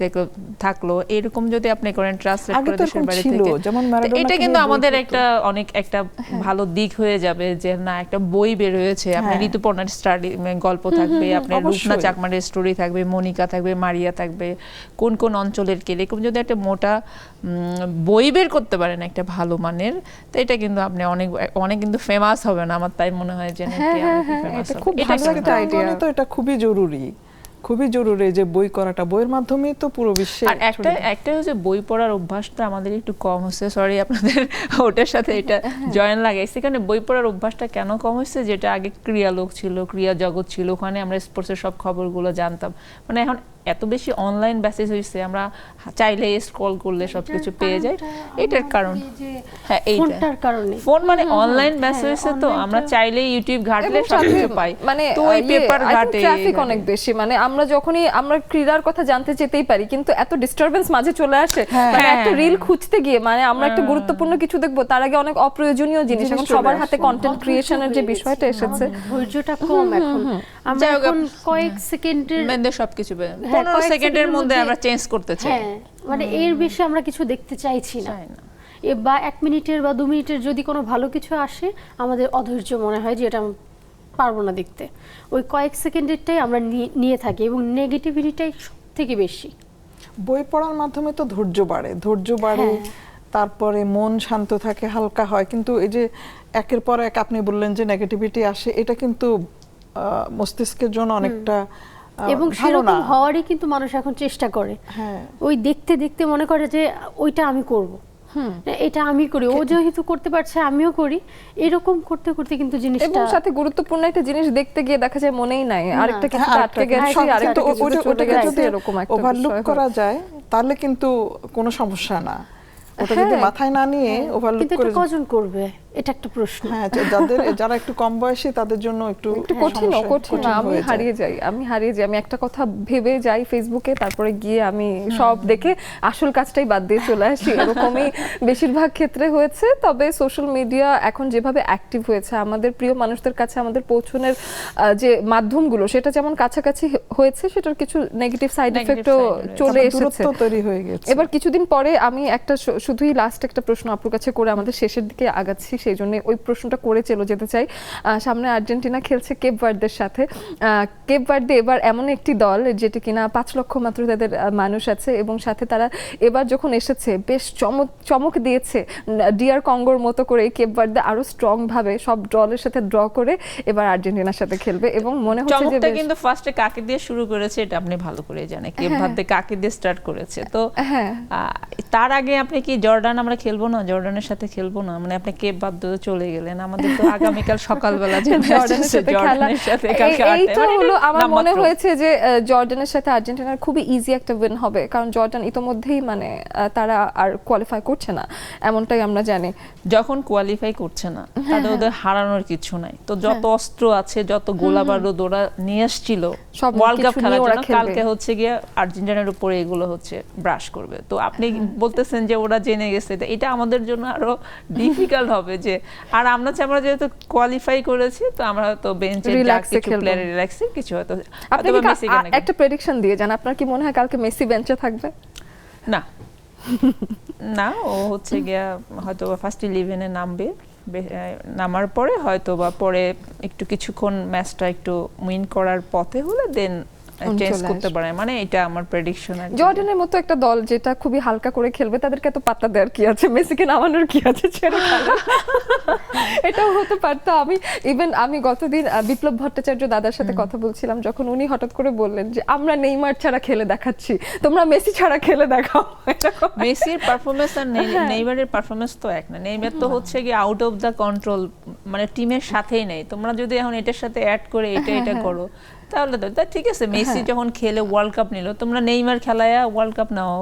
থাকলো এরকম যদি আপনি করেন ট্রান্সলেট আগে করে তো দেশের এরকম বাইরে ছিল, থেকে, যেমন তো ম্যারাডোনাকে এটা নিয়ে কিন্তু বই আমাদের করতো। একটা ভালো দিক হয়ে যাবে যে না একটা বই বের হয়েছে, আপনার হ্যাঁ। ঋতুপর্ণার স্টাডি গল্প থাকবে, আপনার রূপনা অবশ্যই। চাকমারের স্টোরি থাকবে, মনিকা থাকবে, মারিয়া থাকবে, কোন কোন অঞ্চলের কে, এরকম যদি একটা মোটা বই বের করতে পারেন একটা ভালো মানের, তো এটা কিন্তু আপনি অনেক অনেক কিন্তু ফেমাস হবে না, আমার তাই মনে হয় যে নাকি হ্যাঁ, অনেক হ্যাঁ, famous এটা হবে। খুব এটা ভালো কিন্তু একটা idea। অঙ্গনে তো এটা খুবই জরুরি, খুবই জরুরি যে বই করাটা, বইয়ের মাধ্যমেই তো পুরো বিশ্বে আর একটা হচ্ছে বই পড়ার অভ্যাসটা আমাদের একটু কম হচ্ছে, সরি আপনাদের ওটার সাথে এটা জয়েন লাগাইছে, কারণ বই পড়ার অভ্যাসটা কেন কম হচ্ছে, যেটা আগে ক্রিয়ালোক ছিল, ক্রিয়া জগৎ ছিল, ওখানে আমরা স্পোর্টসের সব খবরগুলো জানতাম, মানে এখন এত বেশি অনলাইন বেসিস হয়েছে, আমরা চাইলে স্ক্রল করলে সবকিছু পেয়ে যাই, এটার কারণ হ্যাঁ এইটা ফোনটার কারণে ফোন মানে অনলাইন বেসিস হয়েছে, তো আমরা চাইলে ইউটিউব ঘাটলে এবং সাথে সবকিছু পাই, মানে তো ওই পেপার ঘাটে ট্রাফিক অনেক বেশি, মানে আমরা যখনই আমরা ক্রীড়ার কথা জানতে যেতেই পারি কিন্তু এত ডিস্টারবেন্স মাঝে চলে আসে, মানে একটা রিল খুঁজতে গিয়ে মানে আমরা একটা গুরুত্বপূর্ণ কিছু দেখবো তার আগে অনেক অপ্রয়োজনীয় জিনিস, এখন চলে সবার আসে। হাতে কন্টেন্ট ক্রিয়েশনের যে বিষয়টা এসেছে, ধৈর্যটা কম এখন। আমরা যাই হোক, এখন কয়েক সেকেন্ডের মেয়েদের সবকিছু 15 কয়েক সেকেন্ডের মধ্যে মধ্যে আমরা চেঞ্জ করতে চাই, হ্যাঁ মানে এর বেশি আমরা কিছু দেখতে চাইছি না। চাই না। বা 1 মিনিটের বা 2 মিনিটের যদি কোনো ভালো কিছু আসে আমাদের অধৈর্য মনে হয় যে এটা আমি পারবো না দেখতে, ওই কয়েক সেকেন্ডেরটাই আমরা নিয়ে থাকি এবং নেগেটিভিটিটাই সবথেকে বেশি। বই পড়ার মাধ্যমে তো ধৈর্য বাড়ে, হ্যাঁ। তারপরে মন শান্ত থাকে, হালকা হয়, কিন্তু এই যে একের পর এক আপনি বললেন যে নেগেটিভিটি আসে, এটা কিন্তু মস্তিষ্কের জন্য অনেকটা এবং ভালো সেরকম না। হওয়ারই কিন্তু মানুষ এখন চেষ্টা করে, হ্যাঁ। ওই দেখতে দেখতে মনে করে যে ওইটা আমি করব, এটা আমি করি, ও যেহেতু করতে পারছে আমিও করি, এরকম করতে করতে কিন্তু এবং জিনিসটা সাথে গুরুত্বপূর্ণ একটা জিনিস দেখতে গিয়ে দেখা যায় মনেই নাই, আরেকটা কিছু হ্যাঁ, আটকে গেছে, সব- আরেকটা কিন্তু কিছুতে চলে ওটাকে গেছে, যদি এরকম একটা ওভারলুক বিষয় হয়। করা যায় তাহলে কিন্তু কোনো সমস্যা না, ওটা যদি হ্যাঁ। মাথায় না নিয়ে ওভারলুক কিন্তু করে এটা কজন করবে, এটা একটা প্রশ্ন। হ্যাঁ, যারা একটু কম বয়সী তাদের জন্য একটু কঠিন সমস্যা- আমি হয়ে যায়। হারিয়ে যাই, আমি একটা কথা ভেবে যাই ফেসবুকে, তারপরে গিয়ে আমি সব দেখে আসল কাজটাই বাদ দিয়ে চলে আসি, এরকমই বেশিরভাগ ক্ষেত্রে হয়েছে। তবে সোশ্যাল মিডিয়া এখন যেভাবে অ্যাক্টিভ হয়েছে, আমাদের প্রিয় মানুষদের কাছে আমাদের পৌঁছনের যে মাধ্যমগুলো সেটা যেমন কাছাকাছি হয়েছে, সেটার কিছু নেগেটিভ সাইড Negative এফেক্টও side রয়েছে। চলে তারপর এসেছে। দূরত্ব তৈরি হয়ে গেছে। এবার কিছুদিন পরে আমি একটা শুধুই লাস্ট একটা প্রশ্ন আপুর কাছে করে আমাদের শেষের দিকে আগাচ্ছি, সেই জন্য ওই প্রশ্নটা করে চলে যেতে চাই। সামনে আর্জেন্টিনা খেলছে কেপ ভার্দের সাথে। কেপ ভার্দে এবার এমন একটি দল যেটি কিনা 5 লক্ষ মাত্র তাদের মানুষ আছে, এবং সাথে তারা এবার যখন এসেছে বেশ চমক দিয়েছে, ডিআর কঙ্গোর মতো করে কেপ ভার্দে আরো স্ট্রং ভাবে সব দলের সাথে ড্র করে এবার আর্জেন্টিনার সাথে খেলবে, এবং মনে হচ্ছে যে চমকটা বেশ- কিন্তু ফার্স্টে কাকে দিয়ে শুরু করেছে এটা আপনি ভালো করে জানেন, কেপ ভার্দে কাকে দিয়ে স্টার্ট করেছে, তো হ্যাঁ। তার আগে আপনি কি জর্ডান আমরা খেলবো না, জর্ডানের সাথে খেলবো না, মানে আপনি কেপ ভার্দে চলে গেলেন, আমাদের তো আগামীকাল সকালবেলা যে ম্যাচ জর্ডানের আছে সাথে খেলা, জর্ডানের সাথে কালকে এইটা 8টায়, হলো আমার নামমাত্র। মনে হয়েছে যে জর্ডানের সাথে আর্জেন্টিনার খুবই ইজি একটা উইন হবে, কারণ জর্ডান ইতোমধ্যেই মানে তারা আর কোয়ালিফাই করছে না, এমনটাই আমরা জানি। যখন কোয়ালিফাই করছে না তাদের ওদের হারানোর কিছু নাই, তো যত অস্ত্র আছে, যত গোলা বারুদ ওরা নিয়ে এসেছিল সব ওয়ার্ল্ড কাপ কিছু খেলার নিয়ে ওরা জন্য, খেলবে। কালকে হচ্ছে গিয়ে আর্জেন্টিনার উপরে এগুলো হচ্ছে ব্রাশ করবে, তো আপনি বলতেছেন যে ওরা জেনে গেছে, তো এটা আমাদের জন্য আরো ডিফিকাল্ট হবে যে, আর আমরা যেহেতু কোয়ালিফাই করেছি, তো আমরা তো বেঞ্চে যা Relax এ কিছু খেলবো। প্লেয়ার রিল্যাক্সে কিছু হয়তো আপনি হয়তোবা কি মেসি কেন একটা প্রেডিকশন দিয়ে যান, আপনার কি মনে হয় কালকে মেসি বেঞ্চে থাকবে? না না, ও হচ্ছে গিয়া হয়তো ফার্স্ট 11-এ নামবে, নামার পরে হয়তো বা পরে একটু কিছুক্ষণ ম্যাচটা একটু উইন করার পথে হলে দেন চেঞ্জ চলে করতে আসবে। পারে, মানে এটা আমার প্রেডিকশন। জর্ডানের মতো একটা দল যেটা খুবই হালকা করে খেলবে, তাদেরকে এত পাত্তা দেওয়ার কি আছে, মেসিকে নামানোর কি আছে, ছেড়ে খেলা। এটাও হতে পারতো। আমি গতদিন বিপ্লব ভট্টাচার্য দাদার সাথে কথা বলছিলাম, যখন উনি হঠাৎ করে বললেন যে আমরা নেইমার ছাড়া খেলে দেখাচ্ছি, তোমরা মেসি ছাড়া খেলে দেখাও। মেসির পারফরমেন্স আর নেইমারের পারফরমেন্স তো এক না, নেইমার তো হচ্ছে কি আউট অফ দ্য কন্ট্রোল, মানে টিমের সাথেই নেই, তোমরা যদি এখন এটার সাথে অ্যাড করে এটা করো তাহলে তো তা ঠিক আছে, মেসি যখন খেলে ওয়ার্ল্ড কাপ নিল, তোমরা নেইমার খেলায়া ওয়ার্ল্ড কাপ নাও,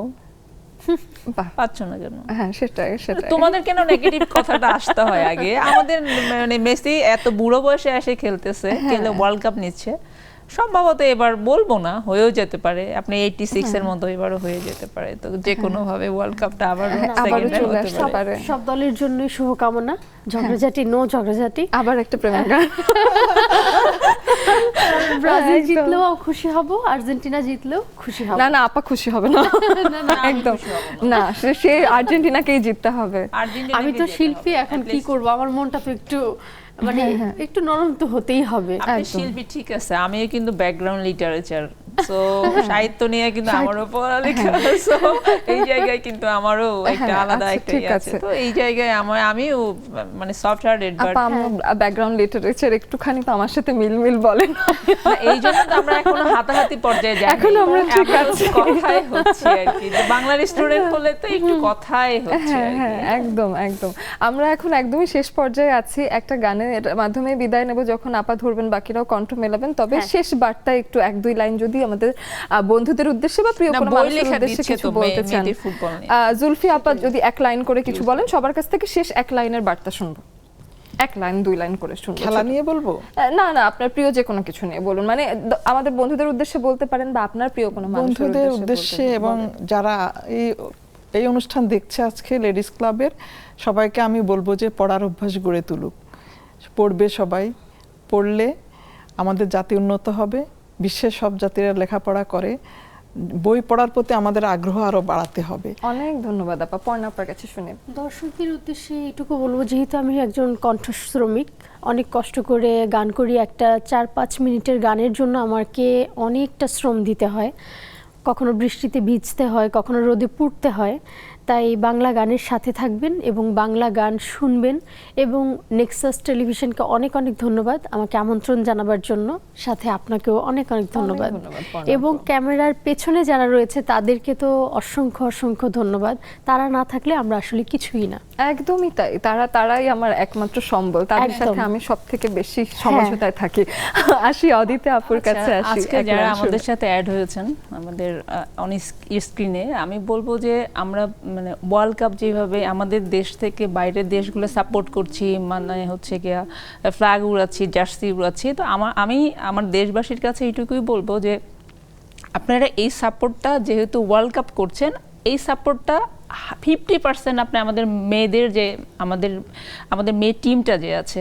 বাহ, পাচ্ছ না কেন? হ্যাঁ সেটাই। তোমাদের কেন নেগেটিভ কথাটা আসতে হয় আগে? আমাদের মানে মেসি এত বুড়ো বয়সে এসে খেলতেছে, খেলে ওয়ার্ল্ড কাপ নিচ্ছে, সম্ভবত এবার বলবো না, হয়েও যেতে পারে, আপনি 86 এর মতো এবারও হয়ে যেতে পারে, তো যে কোনো ভাবে ওয়ার্ল্ড কাপটা আবারও আবারও second চলে হতে আসতে পারে। পারে। সব দলের জন্যই শুভকামনা, ঝগড়াঝাটি নো ঝগড়াঝাটি। আবার একটা প্রেমের গান। ব্রাজিল একদম। জিতলেও খুশি হব, আর্জেন্টিনা জিতলেও খুশি হব। না না আপা খুশি হবে না, একদম না, সে আর্জেন্টিনাকেই জিততে হবে। আর্জেন্টিনাকে আমি তো যেতে শিল্পী, হবে, এখন at কি least। করব, আমার মনটা তো একটু মানে একটু নরম তো হতেই হবে। আপনি একদম। শিল্পী ঠিক আছে, আমিও কিন্তু ব্যাকগ্রাউন্ড লিটারেচার, সো সাহিত্য নিয়ে কিন্তু আমারও পড়ালেখা, সো এই জায়গায় কিন্তু আমারও একটা আলাদা আচ্ছা, একটা ঠিক ইয়ে আছে, আছে। তো এই জায়গায় আমিও মানে সফট হার্টেড, বাট আপা আমার ব্যাকগ্রাউন্ড লিটারেচার একটুখানি তো আমার সাথে মিল বলেন। এই জন্য তো আমরা এখনো হাতাহাতি পর্যায়ে যাই, এখনো আমরা ঠিক আছি। কথাই হচ্ছে আর কি, যে বাংলার স্টুডেন্ট হলে তো একটু কথাই হচ্ছে হ্যাঁ আর কি। হ্যাঁ একদম একদম। আমরা এখন একদমই শেষ পর্যায়ে আছি, একটা গানের মাধ্যমে বিদায় নেব, যখন আপা ধরবেন বাকিরাও কণ্ঠ মেলাবেন, তবে শেষ বার্তা একটু 1-2 লাইন যদি আমাদের বন্ধুদের উদ্দেশ্যে বা প্রিয় না, কোনো বই মানুষের লেখা উদ্দেশ্যে দিচ্ছে কিছু তো বলতে চান। মেয়েদের ফুটবল নিয়ে। জুলফি আপা যদি 1 লাইন করে কিছু বলেন, সবার কাছ থেকে শেষ 1 লাইনের বার্তা শুনবো, 1 লাইন 2 লাইন করে শুনবো। খেলা নিয়ে বলবো? না না, আপনার প্রিয় যে কোনো কিছু নিয়ে বলুন, মানে আমাদের বন্ধুদের উদ্দেশ্যে বলতে পারেন বা আপনার প্রিয় কোনো মানুষের বন্ধুদের উদ্দেশ্যে বলতে এবং বলেন। যারা এই অনুষ্ঠান দেখছে আজকে লেডিস ক্লাবের সবাইকে আমি বলবো যে পড়ার অভ্যাস গড়ে তুলুক, পড়বে সবাই, পড়লে আমাদের জাতি উন্নত হবে। বিশ্বের সব জাতিরা লেখাপড়া করে, বই পড়ার প্রতি আমাদের আগ্রহ আরো বাড়াতে হবে। অনেক ধন্যবাদ আপা। পর্ণা আপনার কাছে শুনে। দর্শকদের উদ্দেশ্যে এটুকু বলবো, যেহেতু আমি একজন কণ্ঠশ্রমিক, অনেক কষ্ট করে গান করি, একটা 4-5 মিনিটের গানের জন্য আমাকে অনেকটা শ্রম দিতে হয়, কখনো বৃষ্টিতে ভিজতে হয়, কখনো রোদে পুড়তে হয়। তাই বাংলা গানের সাথে থাকবেন এবং বাংলা গান শুনবেন, এবং নেক্সাস টেলিভিশনকে অনেক অনেক ধন্যবাদ আমাকে আমন্ত্রণ জানাবার জন্য, সাথে আপনাকেও অনেক অনেক ধন্যবাদ। ধন্যবাদ, পর্ণা এবং ক্যামেরার পেছনে যারা রয়েছে তাদেরকে তো অসংখ্য অসংখ্য ধন্যবাদ, তারা না থাকলে আমরা আসলে কিছুই না। একদমই তাই, তারাই আমার একমাত্র সম্বল, তাদের একদম। সাথে আমি সবথেকে বেশি সমঝোতায় থাকি। আসি অদিতে আপুর কাছে, আসি আজকে এক যারা লাইন আমাদের শুনে। সাথে অ্যাড হয়েছেন আমাদের অন স্ক্রিনে, আমি বলবো যে আমরা মানে ওয়ার্ল্ড কাপ যেভাবে আমাদের দেশ থেকে বাইরের দেশগুলো সাপোর্ট করছি, মানে হচ্ছে গিয়া ফ্ল্যাগ উড়াচ্ছি, জার্সি উড়াচ্ছি, তো আমি আমার দেশবাসীর কাছে এইটুকুই বলবো যে আপনারা এই সাপোর্টটা, যেহেতু ওয়ার্ল্ড কাপ করছেন, এই সাপোর্টটা 50% আপনি আমাদের মেয়েদের, যে আমাদের মেয়ে টিমটা যে আছে,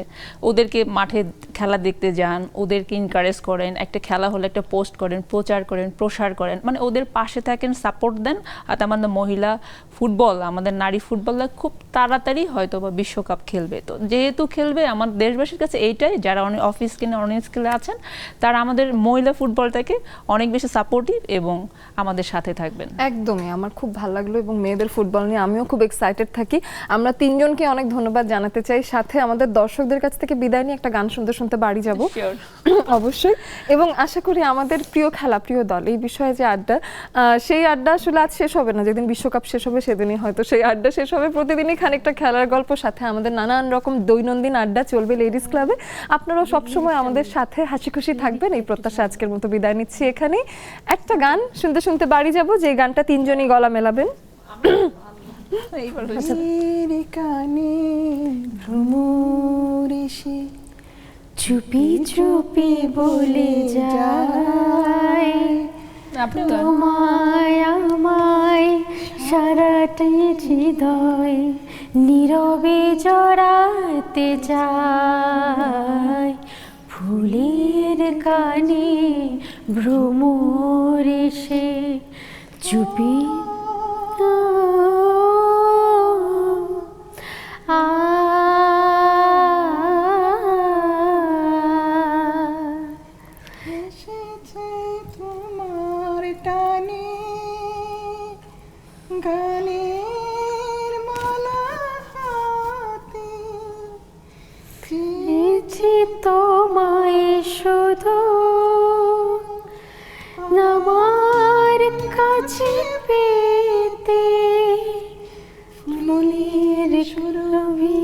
ওদেরকে মাঠে খেলা দেখতে যান, ওদেরকে এনকারেজ করেন, একটা খেলা হলে একটা পোস্ট করেন, প্রচার করেন, প্রসার করেন, মানে ওদের পাশে থাকেন, সাপোর্ট দেন। আর আমাদের মহিলা ফুটবল, আমাদের নারী ফুটবলরা খুব তাড়াতাড়ি হয়তো বা বিশ্বকাপ খেলবে, তো যেহেতু খেলবে, আমার দেশবাসীর কাছে এইটাই, যারা অফ স্ক্রিনে অন স্ক্রিনে আছেন, তারা আমাদের মহিলা ফুটবলটাকে অনেক বেশি সাপোর্টিভ এবং আমাদের সাথে থাকবেন। একদমই, আমার খুব ভালো লাগলো, এবং মেয়েদের ফুটবল নিয়ে আমিও খুব এক্সাইটেড থাকি। আমরা 3 জনকে অনেক ধন্যবাদ জানাতে চাই, সাথে আমাদের দর্শকদের কাছ থেকে বিদায় নিয়ে একটা গান শুনতে শুনতে বাড়ি যাব অবশ্যই। এবং আশা করি আমাদের প্রিয় খেলা, প্রিয় দল, এই বিষয়ে যে আড্ডা, সেই আড্ডা আসলে আজ শেষ হবে না, যেদিন বিশ্বকাপ শেষ হবে সেদিনই হয়তো সেই আড্ডা শেষ হবে। প্রতিদিনই খানিকটা খেলার গল্প, সাথে আমাদের নানান রকম দৈনন্দিন আড্ডা চলবে লেডিস ক্লাবে। আপনারাও সবসময় আমাদের সাথে হাসি খুশি থাকবেন, এই প্রত্যাশা আজকের মতো বিদায় নিচ্ছি এখানেই। একটা গান শুনতে শুনতে বাড়ি যাব, যে গানটা 3 জনই গলা মেলাবেন। এইবার কানে ভ্রমর এসে চুপি চুপি বলে যায়, আপনি তোমায় আমায় সারাটা হৃদয় নীরবে জড়াতে যায়, ফুলের কানে ভ্রমর এসে চুপি এসেছে তোমার টানে গানের মালা হাতে, পেয়েছি তোমায় শুধু আমার কাছে পেতে, ফুলের সুরভি